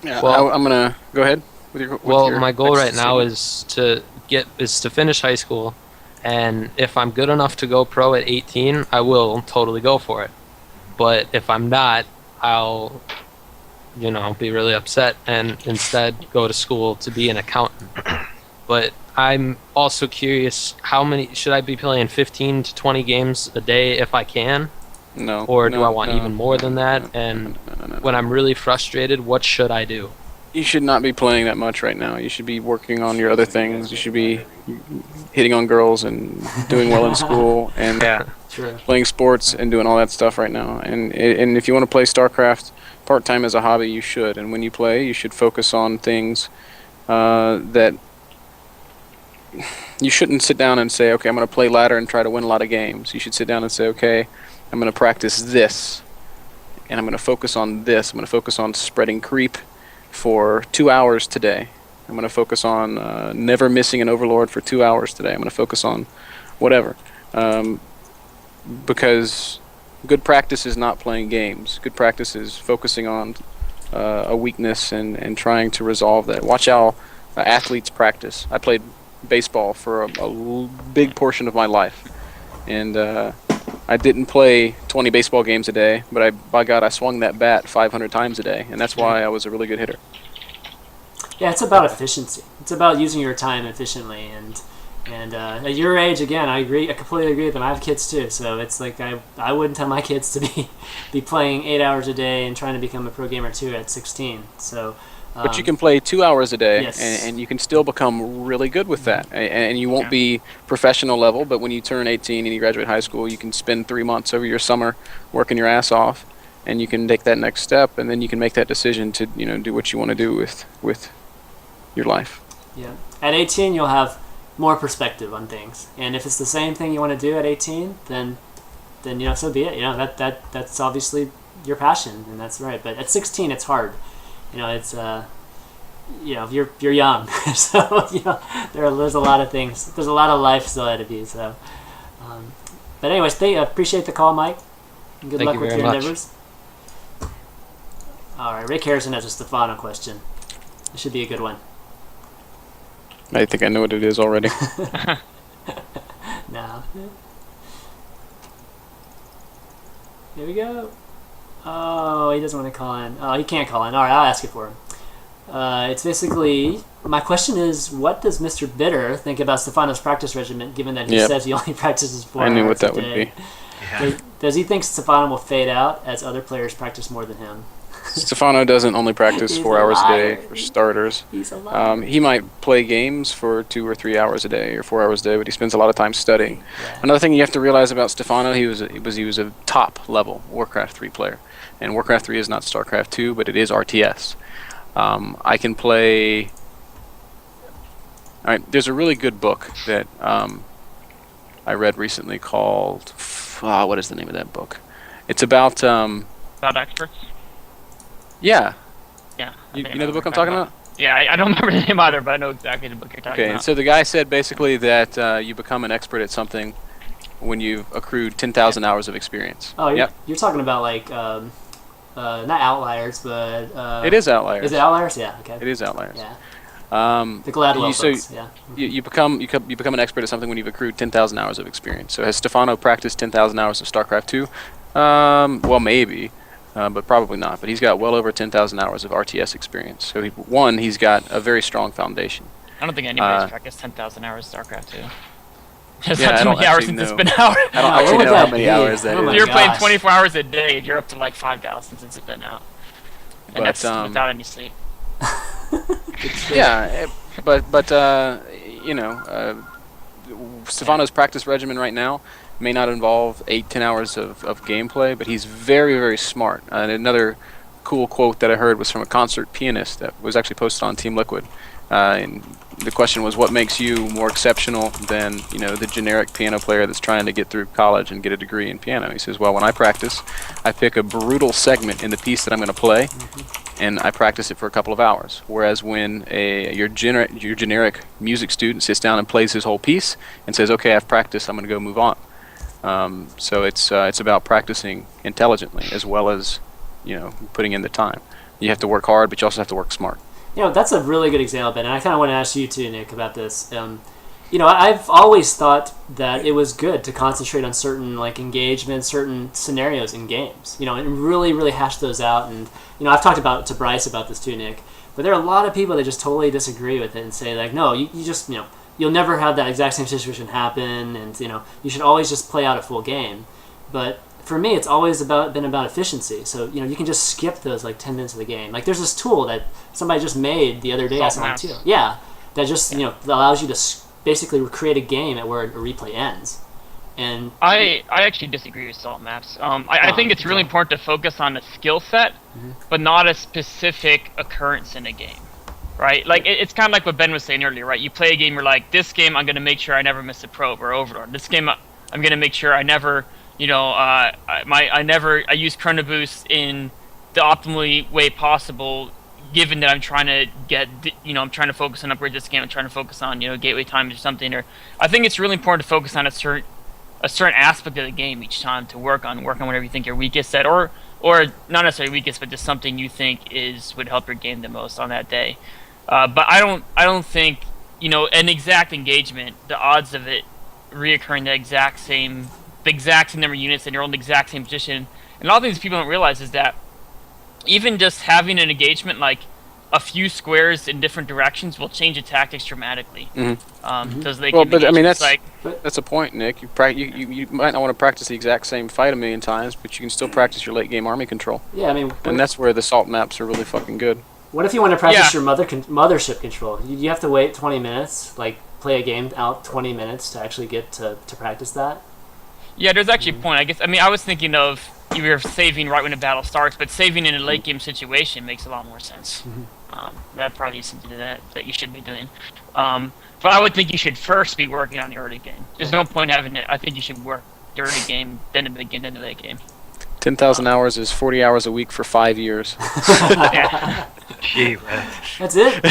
Yeah, Well- I'm gonna go ahead with your. Well, your my goal next right now statement. is to finish high school, and if I'm good enough to go pro at 18, I will totally go for it. But if I'm not, I'll be really upset and instead go to school to be an accountant. But I'm also curious, how many should I be playing? 15 to 20 games a day if I can, No. or do no, I want no, even more than that? no, And no. when I'm really frustrated, what should I do? You should not be playing that much right now. You should be working on your other things. You should be hitting on girls and doing well in school and True. playing sports and doing all that stuff right now. And if you want to play StarCraft part-time as a hobby, you should. And when you play, you should focus on things that you shouldn't sit down and say, okay, I'm going to play ladder and try to win a lot of games. You should sit down and say, okay, I'm going to practice this, and I'm going to focus on this. I'm going to focus on spreading creep for 2 hours today. I'm going to focus on never missing an overlord for 2 hours today. I'm going to focus on whatever. Because good practice is not playing games. Good practice is focusing on a weakness and trying to resolve that. Watch how athletes practice. I played baseball for a big portion of my life. And I didn't play 20 baseball games a day, but by God, I swung that bat 500 times a day, and that's why I was a really good hitter. Yeah, it's about efficiency. It's about using your time efficiently, and at your age, again, I agree. I completely agree with them. I have kids too, so it's like I wouldn't tell my kids to be playing 8 hours a day and trying to become a pro gamer too at 16. So. But you can play 2 hours a day, Yes. and you can still become really good with that. And you won't be professional level, but when you turn 18 and you graduate high school, you can spend 3 months over your summer working your ass off, and you can take that next step, and then you can make that decision to do what you want to do with your life. Yeah. At 18, you'll have more perspective on things, and if it's the same thing you want to do at 18, then so be it. That's obviously your passion, and that's right. But at 16, it's hard. It's you're young, so there's a lot of things. There's a lot of life still ahead of you. So, but anyways, appreciate the call, Mike. And good Thank luck you with very your much. endeavors. All right, Rick Harrison has a Stefano question. It should be a good one. I think I know what it is already. No. Here we go. Oh, he doesn't want to call in. Oh, he can't call in. All right, I'll ask it for him. It's basically, my question is, what does Mr. Bitter think about Stefano's practice regimen, given that he Yep. says he only practices 4 I hours knew what that a would day? be. Yeah. Does he think Stefano will fade out as other players practice more than him? Stefano doesn't only practice He's 4 a hours a day, liar. for starters. He's a liar. He might play games for 2 or 3 hours a day or 4 hours a day, but he spends a lot of time studying. Yeah. Another thing you have to realize about Stefano, he was a top level Warcraft 3 player, and Warcraft 3 is not StarCraft 2, but it is RTS. I can play. All right, there's a really good book that I read recently called. What is the name of that book? It's about. About experts. Yeah. Yeah. I You think I know the what book you're I'm talking about? Yeah, I don't remember the name either, but I know exactly the book you're talking Okay, and about. so the guy said basically that you become an expert at something when you've accrued 10,000 hours of experience. Oh, Yep. you're talking about like not Outliers, but It is Outliers. Is it Outliers? Yeah. Okay. It is Outliers. Yeah. The You- Gladwell so books. Yeah. you become an expert at something when you've accrued 10,000 hours of experience. So has Stefano practiced 10,000 hours of StarCraft 2? Well, maybe. but probably not. But he's got well over 10,000 hours of RTS experience. So he's got a very strong foundation. I don't think anybody's practiced 10,000 hours of StarCraft 2. That's Yeah, not I too don't many hours actually since know. it's been out. I don't What actually would know how that many be? hours that Oh is. my If you're playing gosh. 24 hours a day, you're up to like 5,000 since it's been out. And But, that's without any sleep. Yeah, but you know, Stefano's practice regimen right now may not involve 8-10 hours of gameplay, but he's very, very smart. And another cool quote that I heard was from a concert pianist that was actually posted on Team Liquid. And the question was, what makes you more exceptional than, you know, the generic piano player that's trying to get through college and get a degree in piano? He says, well, when I practice, I pick a brutal segment in the piece that I'm going to play, and I practice it for a couple of hours. Whereas when your generic music student sits down and plays his whole piece and says, okay, I've practiced, I'm going to go move on. So it's about practicing intelligently as well as, you know, putting in the time. You have to work hard, but you also have to work smart. You know, that's a really good example, Ben, and I kind of want to ask you too, Nick, about this. You know, I've always thought that it was good to concentrate on certain like engagements, certain scenarios in games. You know, and really, really hash those out. And you know, I've talked to Bryce about this too, Nick. But there are a lot of people that just totally disagree with it and say like, no, you just, you know, you'll never have that exact same situation happen, and you know, you should always just play out a full game. But for me, it's always been about efficiency. So you know, you can just skip those like 10 minutes of the game. Like there's this tool that somebody just made the other day. I saw it too. Yeah, that just you know allows you to basically create a game at where a replay ends. And I actually disagree with salt maps. I think it's really important to focus on a skill set, but not a specific occurrence in a game, right? Like it's kind of like what Ben was saying earlier, right? You play a game, you're like, this game I'm going to make sure I never miss a probe or overlord. This game I'm going to make sure I never, you know, I use Chrono Boost in the optimally way possible. Given that I'm trying to get, you know, I'm trying to focus on upgrade this game, I'm trying to focus on, you know, gateway times or something. Or I think it's really important to focus on a certain aspect of the game each time to work on whatever you think your weakest at, or not necessarily weakest, but just something you think would help your game the most on that day. But I don't think, you know, an exact engagement, the odds of it reoccurring the exact same number of units and you're on the exact same position. And all things people don't realize is that even just having an engagement like a few squares in different directions will change the tactics dramatically. Because they Well, can but I mean engage, that's a point, Nick. You might not want to practice the exact same fight a million times, but you can still practice your late game army control. yeah, I mean, And that's where the salt maps are really fucking good. what if you want to practice your mothership control? You have to wait 20 minutes, like play a game out 20 minutes to actually get to practice that? Yeah, there's actually a point. I guess. I mean, I was thinking of you're saving right when the battle starts, but saving in a late game situation makes a lot more sense. That probably is something that you should be doing. But I would think you should first be working on the early game. There's no point having it. I think you should work the early game, then the beginning, then the late game. 10,000 hours is 40 hours a week for 5 years. Yeah. Gee whiz. That's it?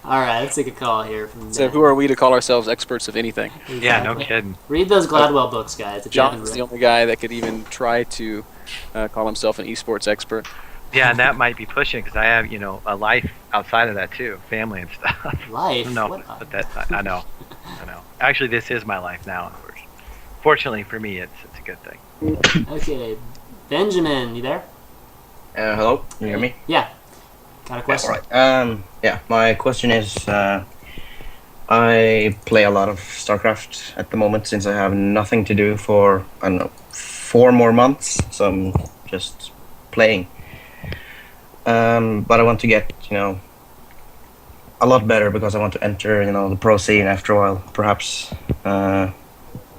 All right, let's take a call here from So who are we to call ourselves experts of anything? Yeah, no kidding. Read those Gladwell books, guys. If you haven't John's read. the only guy that could even try to call himself an esports expert. Yeah, and that might be pushing because I have, you know, a life outside of that too, family and stuff. Life? No, What? but I know. Actually, this is my life now. Fortunately for me, it's a good thing. Okay, Benjamin, you there? Hello, can you hear me? Yeah. Got a question? Alright. Yeah, my question is, I play a lot of StarCraft at the moment since I have nothing to do for, I don't know, 4 more months, so I'm just playing. But I want to get, you know, a lot better because I want to enter, you know, the pro scene after a while. Perhaps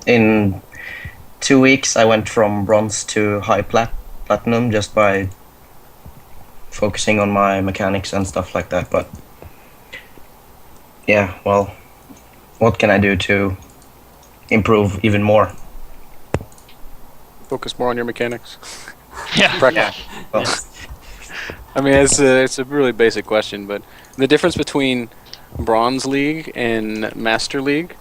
in 2 weeks I went from bronze to high platinum just by focusing on my mechanics and stuff like that. But yeah, well, what can I do to improve even more? Focus more on your mechanics. Yeah. Practice. Well, Yes. I mean, it's a really basic question, but the difference between Bronze League and Master League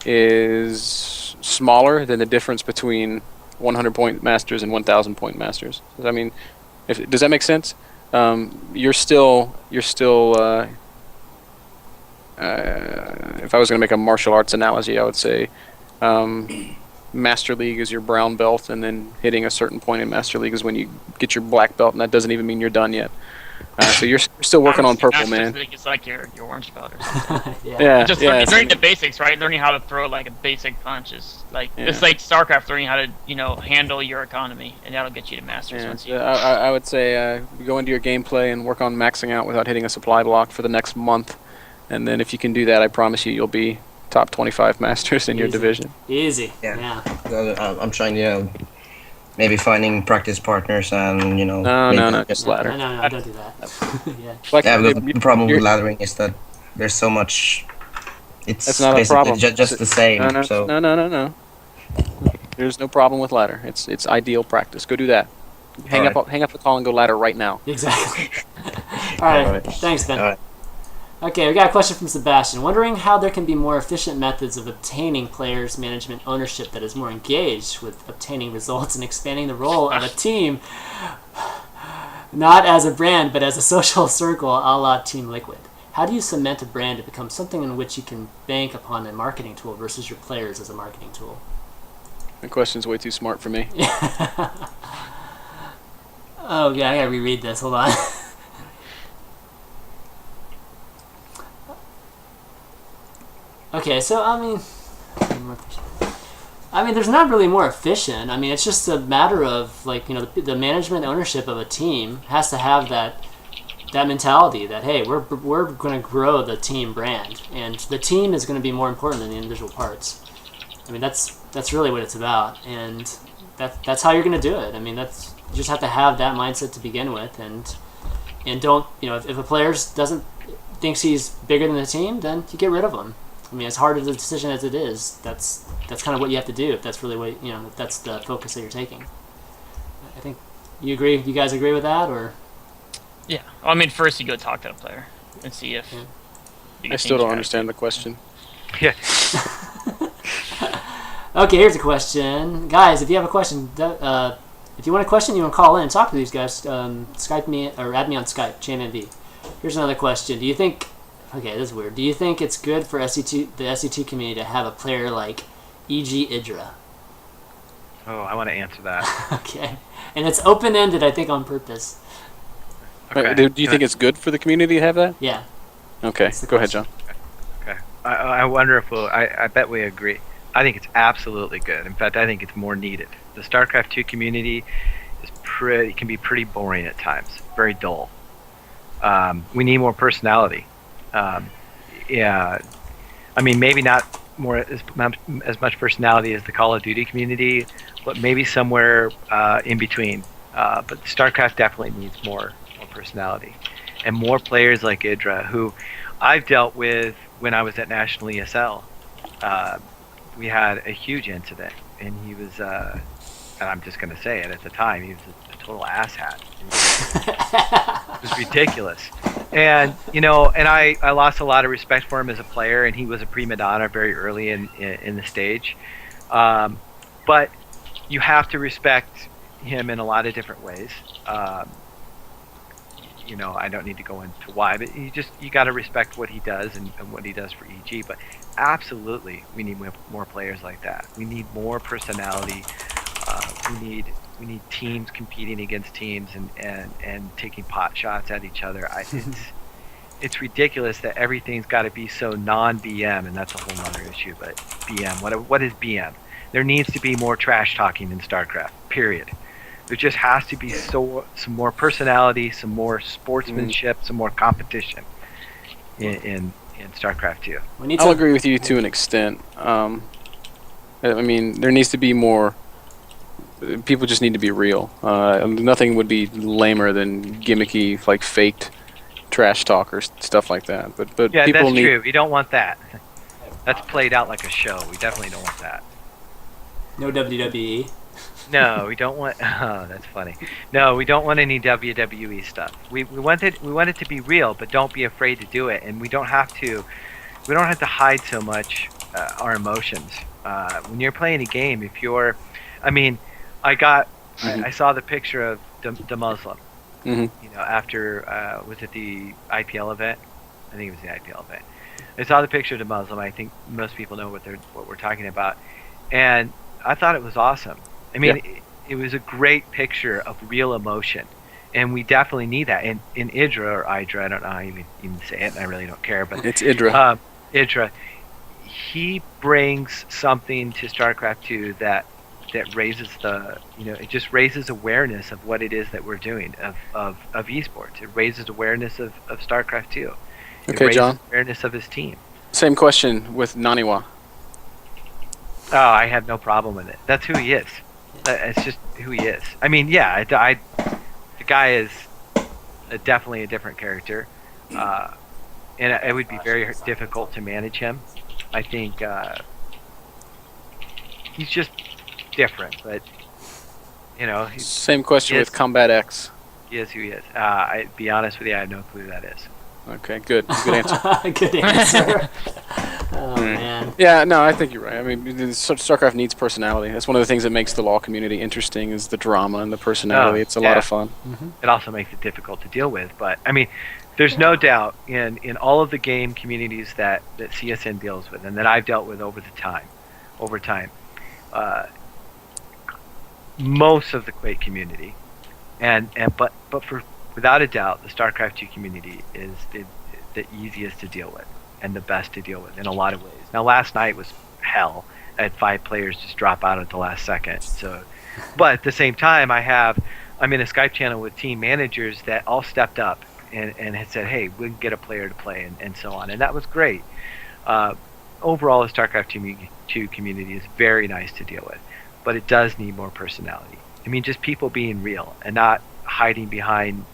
is smaller than the difference between 100-point Masters and 1,000-point Masters. I mean, does that make sense? You're still. If I was going to make a martial arts analogy, I would say Master League is your brown belt, and then hitting a certain point in Master League is when you get your black belt, and that doesn't even mean you're done yet. So you're still working on purple, man. It's like your orange belt or something. Yeah, Just learning the basics, right? Learning how to throw like a basic punch is like it's like StarCraft learning how to handle your economy, and that'll get you to masters. Once you. I would say go into your gameplay and work on maxing out without hitting a supply block for the next month, and then if you can do that, I promise you'll be top 25 masters in your division. Easy. Yeah. I'm trying to maybe finding practice partners and No, just ladder. No, don't do that. Yeah. Because the problem with laddering is that there's so much. That's not basically a problem. Just the same. No. There's no problem with ladder. It's ideal practice. Go do that. Hang up the call and go ladder right now. Exactly. All right. Thanks, Ben. All right. Okay, we got a question from Sebastian. Wondering how there can be more efficient methods of obtaining players' management ownership that is more engaged with obtaining results and expanding the role of a team, not as a brand, but as a social circle a la Team Liquid. How do you cement a brand to become something in which you can bank upon a marketing tool versus your players as a marketing tool? The question's way too smart for me. Oh, yeah, I gotta reread this. Hold on. Okay, so there's not really more efficient. I mean, it's just a matter of the management ownership of a team has to have that mentality that hey, we're going to grow the team brand, and the team is going to be more important than the individual parts. I mean, that's really what it's about, and that's how you're going to do it. I mean, you just have to have that mindset to begin with, and don't if a player thinks he's bigger than the team, then you get rid of him. I mean, as hard of a decision as it is, that's kind of what you have to do if that's really what if that's the focus that you're taking. I think you agree. You guys agree with that, or? Yeah. Well, I mean, first you go talk to the player and see if. I still don't understand the question. Yeah. Okay, here's a question, guys. If you have a question, if you want a question, you want to call in and talk to these guys. Skype me or add me on Skype, ChanmanV. Here's another question. Do you think? Okay, this is weird. Do you think it's good for the SC2 community to have a player like E.G. Idra? Oh, I want to answer that. Okay. And it's open-ended, I think, on purpose. Okay. Do you think it's good for the community to have that? Yeah. Okay, go ahead, John. Okay. I wonder if I bet we agree. I think it's absolutely good. In fact, I think it's more needed. The StarCraft 2 community can be pretty boring at times, very dull. We need more personality. Yeah, I mean, maybe not as much personality as the Call of Duty community, but maybe somewhere in between. But StarCraft definitely needs more personality, and more players like Idra, who I've dealt with when I was at National ESL. We had a huge incident, and he was, and I'm just going to say it, at the time, he was a total asshat. It was ridiculous. And, and I lost a lot of respect for him as a player, and he was a prima donna very early in the stage. But you have to respect him in a lot of different ways. I don't need to go into why, but you got to respect what he does and what he does for EG. But absolutely, we need more players like that. We need more personality. We need teams competing against teams and taking pot shots at each other. It's ridiculous that everything's got to be so non-BM, and that's a whole other issue. But BM, what is BM? There needs to be more trash talking in StarCraft. Period. There just has to be some more personality, some more sportsmanship, some more competition in StarCraft 2. I'll agree with you to an extent. I mean, there needs to be more. People just need to be real. Nothing would be lamer than gimmicky, like faked trash talk or stuff like that. But yeah, people that's need. True. We don't want that. That's played out like a show. We definitely don't want that. No WWE. No, we don't want. Oh, that's funny. No, we don't want any WWE stuff. We want it to be real, but don't be afraid to do it. And we don't have to hide so much our emotions. When you're playing a game, I saw the picture of the Muslim. Mm-hmm. After was it the IPL event? I think it was the IPL event. I saw the picture of the Muslim. I think most people know what we're talking about. And I thought it was awesome. I mean, it was a great picture of real emotion, and we definitely need that in Idra or Idra. I don't know how you even say it, and I really don't care. But it's Idra. Idra, he brings something to StarCraft 2 that raises it just raises awareness of what it is that we're doing of esports. It raises awareness of StarCraft 2. It raises John. awareness of his team. Same question with Naniwa. Oh, I have no problem with it. That's who he is. It's just who he is. I mean, yeah, the guy is definitely a different character, and it would be very difficult to manage him. I think he's just different, but same question with Combat X. He is who he is. I'd be honest with you, I have no clue who that is. Okay, good answer. Good answer. Oh man. Yeah, no, I think you're right. I mean, StarCraft needs personality. That's one of the things that makes the LoL community interesting is the drama and the personality. It's a lot of fun. Mm-hmm. It also makes it difficult to deal with, but I mean, there's no doubt in all of the game communities that CSN deals with and that I've dealt with over time, most of the Quake community, but without a doubt, the StarCraft 2 community is the easiest to deal with and the best to deal with in a lot of ways. Now, last night was hell. I had 5 players just drop out at the last second. So, but at the same time, I'm in a Skype channel with team managers that all stepped up and had said, hey, we can get a player to play and so on. And that was great. Overall, the StarCraft 2 community is very nice to deal with, but it does need more personality. I mean, just people being real and not hiding behind,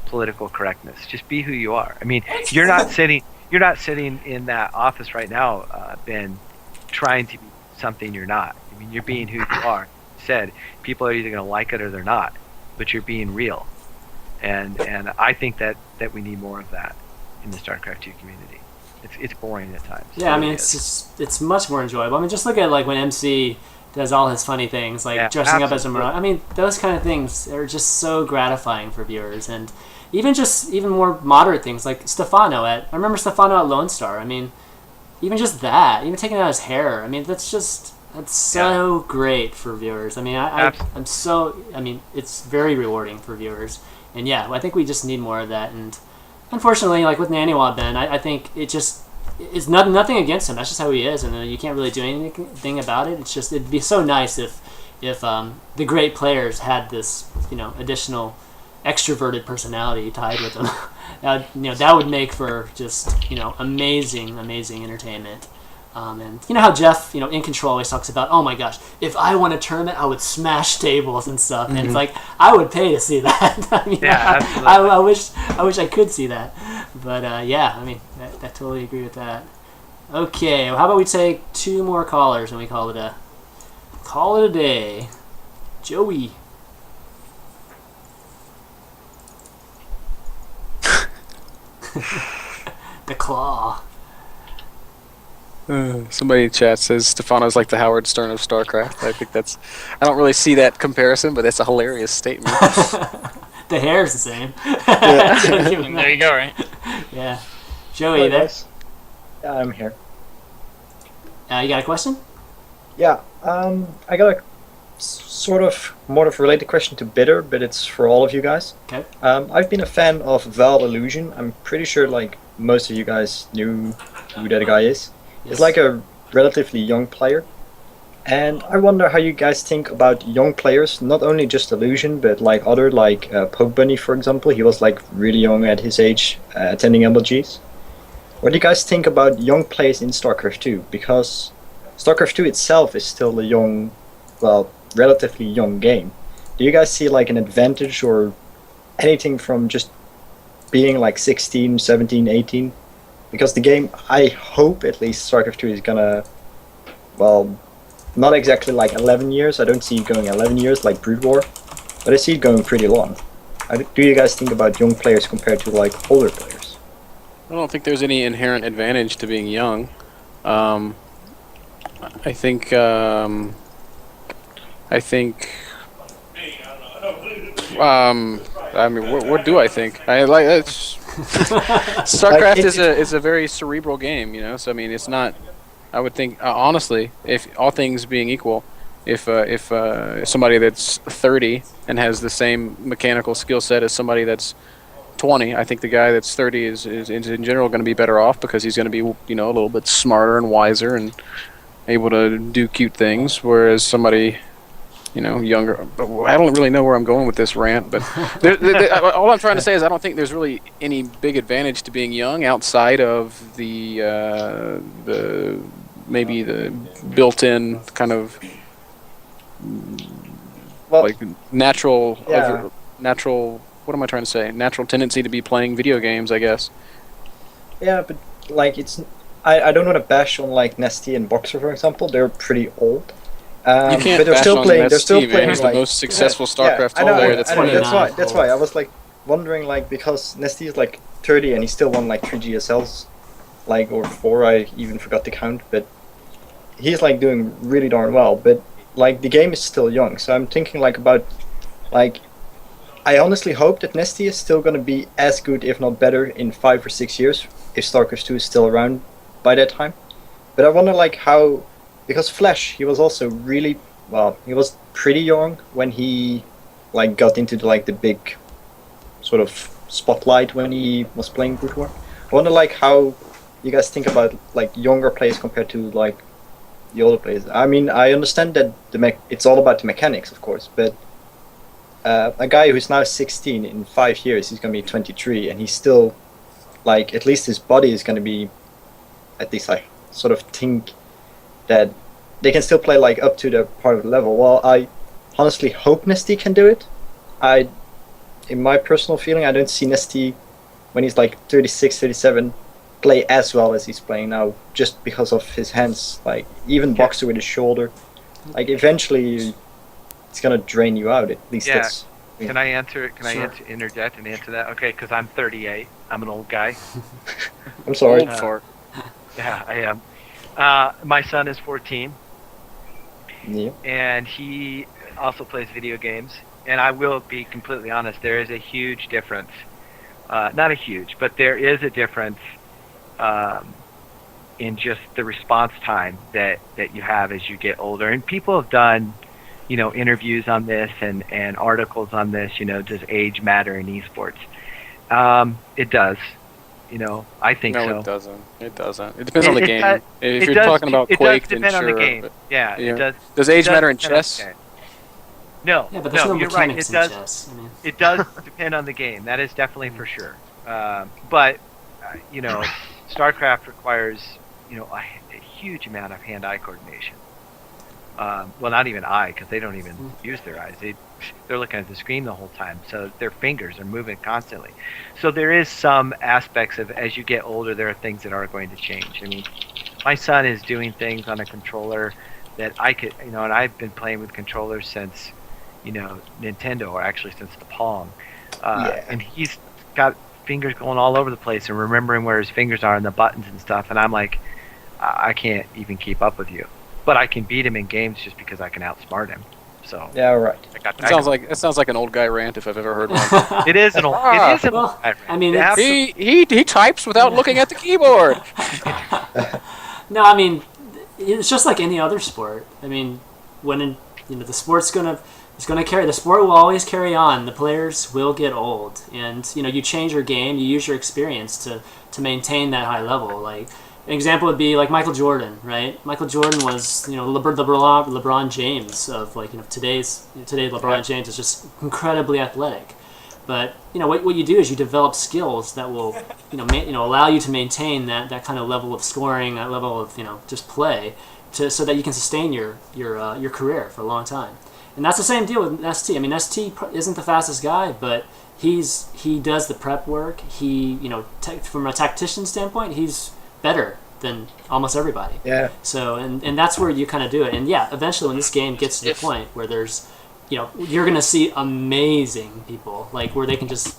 political correctness. Just be who you are. I mean, you're not sitting in that office right now, Ben, trying to be something you're not. I mean, you're being who you are. Said people are either going to like it or they're not, but you're being real. And I think that we need more of that in the StarCraft 2 community. It's boring at times. Yeah, I mean, it's much more enjoyable. I mean, just look at like when MC does all his funny things, like dressing up as a Marine. I mean, those kind of things are just so gratifying for viewers, and even more moderate things like Stefano I remember Stefano at Lone Star. I mean, even just that, even taking out his hair. I mean, that's so great for viewers. I mean, I mean, it's very rewarding for viewers, and yeah, I think we just need more of that. And unfortunately, like with Naniwa Ben, I think it's nothing against him. That's just how he is, and you can't really do anything about it. It's just it'd be so nice if the great players had this additional extroverted personality tied with them. That would make for just amazing entertainment. And you know how Jeff in Control always talks about, oh my gosh, if I won a tournament, I would smash tables and stuff. And it's like I would pay to see that. I mean, I wish I could see that. But yeah, I mean, I totally agree with that. Okay, well, how about we take 2 more callers and we call it a day. Joey. The Claw. Somebody in chat says Stefano's like the Howard Stern of StarCraft. I think I don't really see that comparison, but that's a hilarious statement. The hair's the same. There you go, right? Yeah. Joey, there? Yeah, I'm here. You got a question? Yeah, I got a sort of more of a related question to Bitter, but it's for all of you guys. Okay. I've been a fan of Val Illusion. I'm pretty sure like most of you guys knew who that guy is. Yes. He's like a relatively young player. And I wonder how you guys think about young players, not only just Illusion, but like other, like Poke Bunny, for example. He was like really young at his age, attending LGs. What do you guys think about young players in StarCraft 2? Because StarCraft 2 itself is still a young, well, relatively young game. Do you guys see like an advantage or anything from just being like 16, 17, 18? Because the game, I hope at least StarCraft 2 is gonna, well, not exactly like 11 years. I don't see it going 11 years like Brood War, but I see it going pretty long. How do you guys think about young players compared to like older players? I don't think there's any inherent advantage to being young. I think. I mean, what do I think? I like it's StarCraft is a very cerebral game, So I mean, it's not. I would think honestly, if all things being equal, if somebody that's 30 and has the same mechanical skill set as somebody that's 20, I think the guy that's 30 is in general going to be better off because he's going to be, you know, a little bit smarter and wiser and able to do cute things, whereas somebody, you know, younger. I don't really know where I'm going with this rant, but all I'm trying to say is I don't think there's really any big advantage to being young outside of the maybe the built-in kind of like natural natural. What am I trying to say? Natural tendency to be playing video games, I guess. Yeah, but like it's, I don't want to bash on like Nesty and Boxer, for example. They're pretty old. You can't but they're bash still on playing. Nesty, They're still man. playing He's like the most successful StarCraft I know, player that's I know, played. that's why I was like wondering, like, because Nesty is like 30 and he still won like 3 GSLs, like, or 4. I even forgot to count, but he's like doing really darn well. But like the game is still young, so I'm thinking like about like. I honestly hope that Nesty is still going to be as good, if not better, in 5 or 6 years, if StarCraft 2 is still around by that time. But I wonder, like, how... Because Flash, he was also really... Well, he was pretty young when he, like, got into, the big sort of spotlight when he was playing Brood War. I wonder, like, how you guys think about, like, younger players compared to, like, the older players. I mean, I understand that it's all about the mechanics, of course, but... a guy who's now 16, in 5 years he's going to be 23, and he's still, like, at least his body is going to be, at least I sort of think that they can still play like up to the part of the level. Well, I honestly hope Nesty can do it. In my personal feeling, I don't see Nesty when he's like 36, 37 play as well as he's playing now, just because of his hands. Like, even Boxer with his shoulder, like, eventually it's gonna drain you out. At least that's. Yeah. Can I answer? Can I interject and answer that? Okay, because I'm 38. I'm an old guy. I'm sorry. Old fart. Yeah, I am. My son is 14. Yeah. And he also plays video games. And I will be completely honest. There is a huge difference. Not a huge, but there is a difference in just the response time that you have as you get older. And people have done, interviews on this and articles on this, does age matter in esports? It does. I think so. No, it doesn't. It doesn't. It depends on the game. If you're talking about Quake, then sure. On the game. Yeah, it does. Does age matter in chess? No, yeah, but there's no you're right. mechanics in chess. I mean. It does depend on the game. That is definitely for sure. But StarCraft requires a huge amount of hand-eye coordination. Well, not even eye, because they don't even use their eyes. They're looking at the screen the whole time, so their fingers are moving constantly. So there is some aspects of, as you get older, there are things that are going to change. I mean, my son is doing things on a controller that I could, and I've been playing with controllers since, Nintendo, or actually since the Pong. And he's got fingers going all over the place and remembering where his fingers are and the buttons and stuff, and I'm like, I can't even keep up with you. But I can beat him in games just because I can outsmart him. So yeah, right. It sounds like an old guy rant if I've ever heard one. It is an old guy rant. I mean, he types without looking at the keyboard. No, I mean, it's just like any other sport. I mean, when the sport's gonna carry. The sport will always carry on. The players will get old, and you change your game. You use your experience to maintain that high level. Like, an example would be like Michael Jordan, right? Michael Jordan was, LeBron James of today LeBron James is just incredibly athletic. But what you do is you develop skills that will allow you to maintain that kind of level of scoring, that level of just play, so that you can sustain your career for a long time. And that's the same deal with ST. I mean, ST isn't the fastest guy, but he does the prep work. From a tactician standpoint, he's better than almost everybody. Yeah. So and that's where you kind of do it. And yeah, eventually when this game gets to the point where there's, you're gonna see amazing people where they can just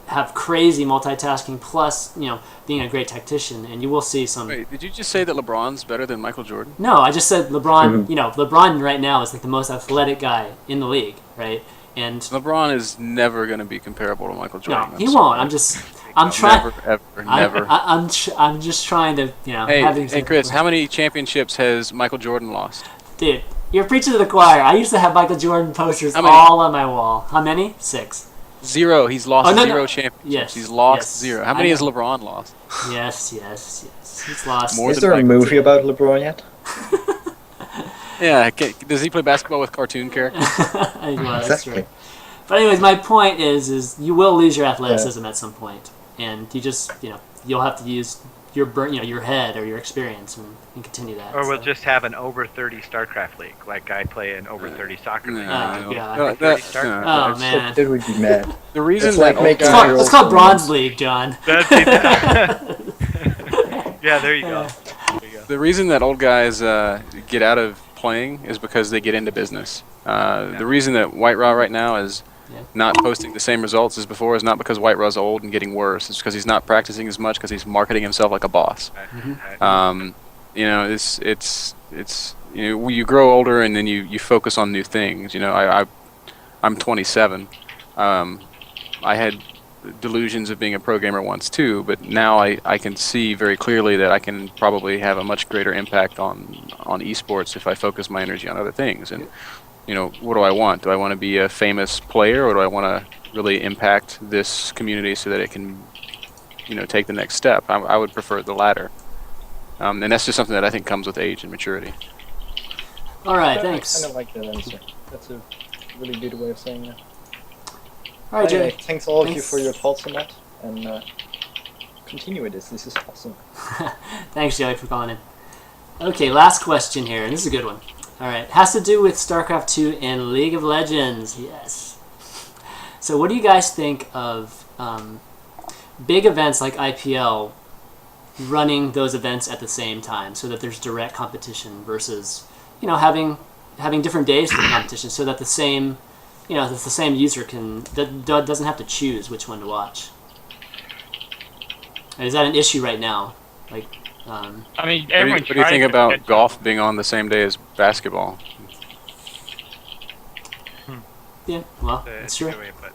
have crazy multitasking plus being a great tactician, and you will see some. Wait, did you just say that LeBron's better than Michael Jordan? No, I just said LeBron. LeBron right now is the most athletic guy in the league, right? And LeBron is never going to be comparable to Michael Jordan. No, he won't. I'm trying. Never. I'm just trying to Hey, Chris, how many championships has Michael Jordan lost? Dude, You're preaching to the choir. I used to have Michael Jordan posters How many? all on my wall. How many? 6. 0. He's lost Oh, no, 0 no. championships. Yes, He's lost yes. 0. How I many has know. LeBron lost? Yes. He's lost. More Is than there a Michael movie about LeBron yet? Yeah. Does he play basketball with cartoon characters? Well, that's Exactly. true. But anyways, my point is you will lose your athleticism at some point, and you just you'll have to use your head or your experience and continue that. Or we'll so. just have an over 30 StarCraft league, like I play an over 30 soccer league. Oh, God. Over 30 StarCraft. Oh man, It would be mad. The reason It's that like old making guys- your it's called Bronze League, John. Yeah, there you go. The reason that old guys get out of playing is because they get into business. The reason that White Raw right now is not posting the same results as before is not because White Raw's old and getting worse. It's because he's not practicing as much because he's marketing himself like a boss. It's you grow older and then you focus on new things. I'm 27. I had delusions of being a pro gamer once too, but now I can see very clearly that I can probably have a much greater impact on esports if I focus my energy on other things. And what do I want? Do I want to be a famous player, or do I want to really impact this community so that it can take the next step? I would prefer the latter, and that's just something that I think comes with age and maturity. All right, thanks. I kind of like that answer. That's a really good way of saying that. All right, Anyway, Jay. thanks all of you Thanks. for your thoughts on that, and continue with this. This is awesome. Thanks, Joey, for calling in. Okay, last question here, and this is a good one. All right, has to do with StarCraft 2 and League of Legends. Yes. So, what do you guys think of big events like IPL running those events at the same time, so that there's direct competition versus having different days for the competition, so that the same user doesn't have to choose which one to watch. And is that an issue right now? Like. I mean, What do everyone you tries think to about catch golf up. being on the same day as basketball? Yeah, well, that's true. Good way to put it.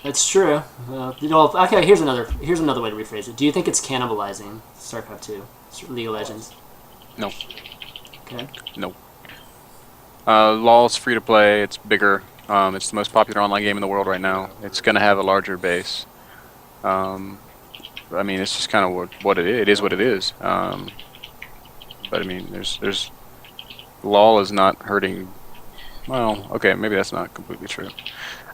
That's true. Okay. Here's another way to rephrase it. Do you think it's cannibalizing StarCraft 2, League of Legends? No. Okay. No. LoL's free to play. It's bigger. It's the most popular online game in the world right now. It's going to have a larger base. I mean, it's just kind of what it is. It is what it is. But I mean, there's LoL is not hurting. Well, okay, maybe that's not completely true.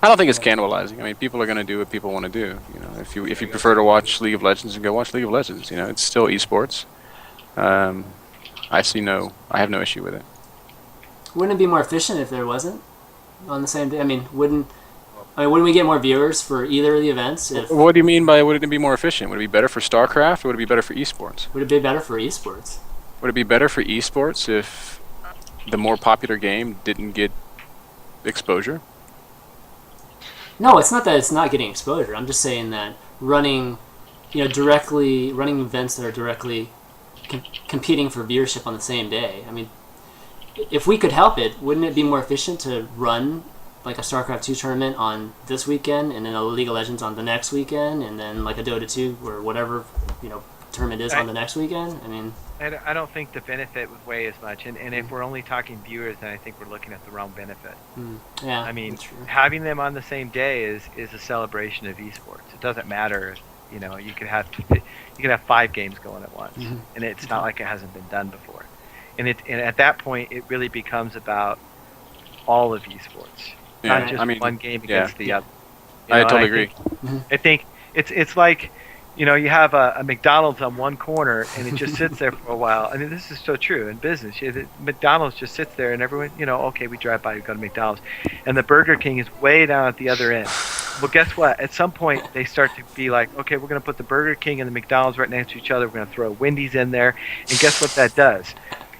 I don't think it's cannibalizing. I mean, people are going to do what people want to do. If you prefer to watch League of Legends, then go watch League of Legends. It's still esports. I have no issue with it. Wouldn't it be more efficient if there wasn't on the same day? I mean, wouldn't we get more viewers for either of the events? What do you mean by would it be more efficient? Would it be better for StarCraft, or would it be better for esports? Would it be better for esports? Would it be better for esports if the more popular game didn't get exposure? No, it's not that it's not getting exposure. I'm just saying that running events that are directly competing for viewership on the same day. I mean, if we could help it, wouldn't it be more efficient to run like a StarCraft 2 tournament on this weekend, and then a League of Legends on the next weekend, and then like a Dota 2 or whatever tournament is on the next weekend? I mean, I don't think the benefit would weigh as much, and if we're only talking viewers, then I think we're looking at the wrong benefit. Yeah. I mean, that's true. having them on the same day is a celebration of esports. It doesn't matter, you could have 5 games going at once, and it's not like it hasn't been done before. And at that point, it really becomes about all of esports, not just one game against the other. I totally agree. I think it's like, you have a McDonald's on one corner and it just sits there for a while. I mean, this is so true in business. McDonald's just sits there and everyone, okay, we drive by, we go to McDonald's, and the Burger King is way down at the other end. Well, guess what? At some point, they start to be like, okay, we're going to put the Burger King and the McDonald's right next to each other. We're going to throw Wendy's in there, and guess what that does?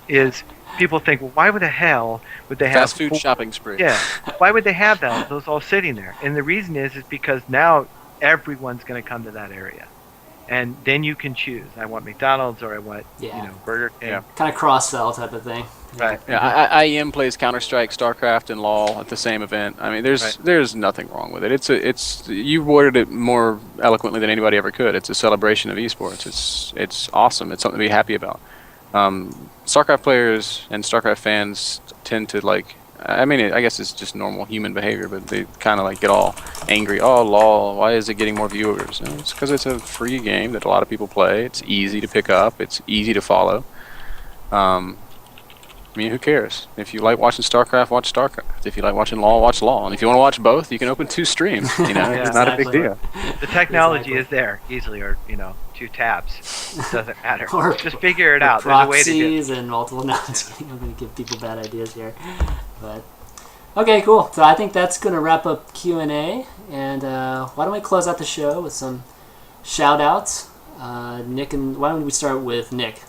Is people think, well, why would the hell would they have fast food shopping spree? Yeah, why would they have those all sitting there? And the reason is because now everyone's going to come to that area, and then you can choose. I want McDonald's, or I want Burger King. Yeah. Kind of cross-sell type of thing. Right. Yeah, IEM plays Counter-Strike, StarCraft, and LoL at the same event. I mean, there's nothing wrong with it. It's you worded it more eloquently than anybody ever could. It's a celebration of esports. It's awesome. It's something to be happy about. StarCraft players and StarCraft fans tend to like. I mean, I guess it's just normal human behavior, but they kind of like get all angry. Oh, lol, why is it getting more viewers? And it's because it's a free game that a lot of people play. It's easy to pick up. It's easy to follow. I mean, who cares? If you like watching StarCraft, watch StarCraft. If you like watching LoL, watch LoL. And if you want to watch both, you can open 2 streams. You know, Yeah, it's not a big deal. The technology is there easily, or 2 tabs. It doesn't matter. Or Just figure it out. There's a way to do it. proxies and multiple. No, I'm just kidding. I'm going to give people bad ideas here. But okay, cool. So I think that's going to wrap up Q&A. And why don't we close out the show with some shout-outs? Nick, and why don't we start with Nick?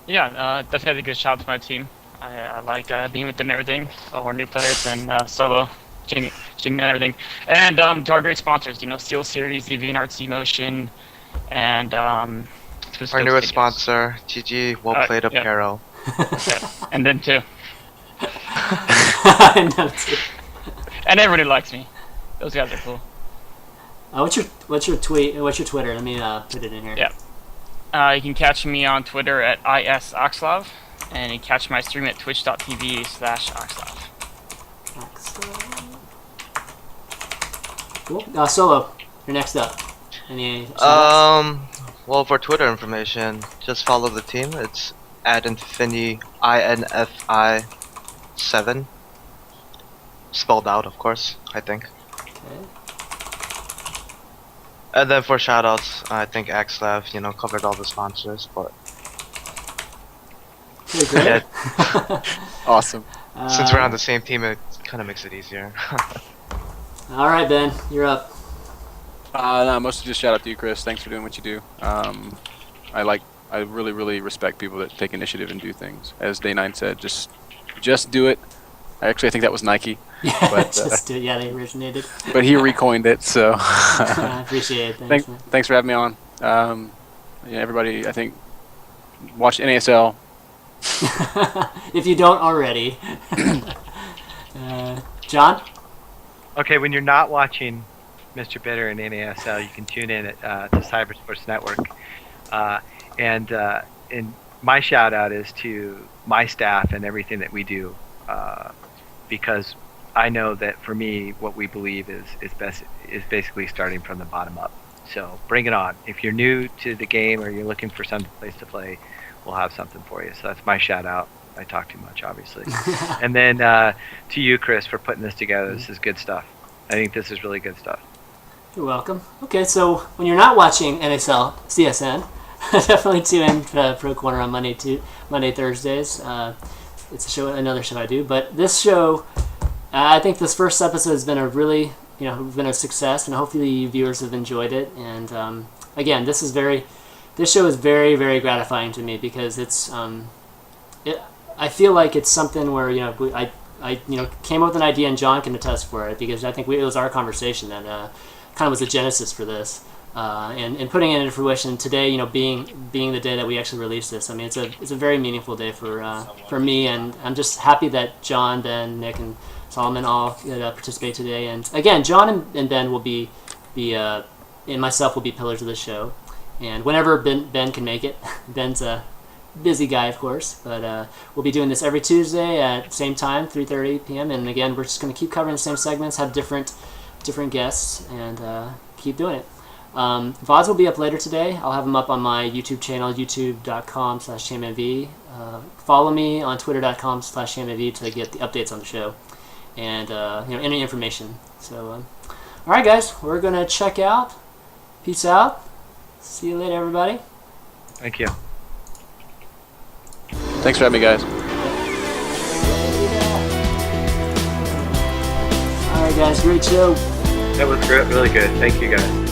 Yeah, definitely a good shout out to my team. I like being with them and everything. All our new players and Solo, Jimmy and everything. And to our great sponsors, Steel Series, DeviantArt, Motion, and Our newest sponsor, GG Well Played yeah. Apparel. And then too. I know, too. And everybody likes me. Those guys are cool. What's your Twitter? Let me put it in here. Yeah. You can catch me on Twitter at iSAxslav, and you can catch my stream at twitch.tv/Axslav. Cool. Solo, you're next up. Any shout-outs? Well, for Twitter information, just follow the team. It's at Infinity INFI7. Spelled out, of course, I think. Okay. And then for shoutouts, I think Axslav, covered all the sponsors, but Pretty great. yeah, Awesome. since we're on the same team, it kind of makes it easier. All right, Ben, you're up. No, mostly just shout out to you, Chris. Thanks for doing what you do. I really, really respect people that take initiative and do things. As Day9 said, just do it. I think that was Nike. Yeah, But, yeah, they originated. but he recoined it, so. I appreciate it. Thanks, man. Thanks for having me on. Yeah, everybody, I think, watch NASL. If you don't already. John? Okay, when you're not watching Mr. Bitter and NASL, you can tune in to Cybersports Network. And my shout out is to my staff and everything that we do, because I know that for me, what we believe is basically starting from the bottom up. So bring it on. If you're new to the game or you're looking for some place to play, we'll have something for you. So that's my shout out. I talk too much, obviously. And then to you, Chris, for putting this together. This is good stuff. I think this is really good stuff. You're welcome. Okay, so when you're not watching NSL CSN, definitely tune in to Pro Corner on Monday, Thursdays. It's another show I do. But this show, I think this first episode has been a really, been a success, and hopefully viewers have enjoyed it. And again, this show is very, very gratifying to me because it's, I feel like it's something where I came up with an idea, and John can attest for it, because I think it was our conversation that kind of was the genesis for this, and putting it into fruition today. Being the day that we actually released this. I mean, it's a very meaningful day for me, and I'm just happy that John, Ben, Nick, and Solomon all participate today. And again, John and Ben will be and myself will be pillars of the show. And whenever Ben can make it, Ben's a busy guy, of course, but we'll be doing this every Tuesday at the same time, 3:30 p.m. And again, we're just going to keep covering the same segments, have different guests, and keep doing it. VODs will be up later today. I'll have them up on my YouTube channel, youtube.com/ChanmanV. Follow me on twitter.com/ChanmanV to get the updates on the show and any information. So, all right, guys, we're going to check out. Peace out. See you later, everybody. Thank you. Thanks for having me, guys. All right, guys, great show. That was great, really good. Thank you, guys.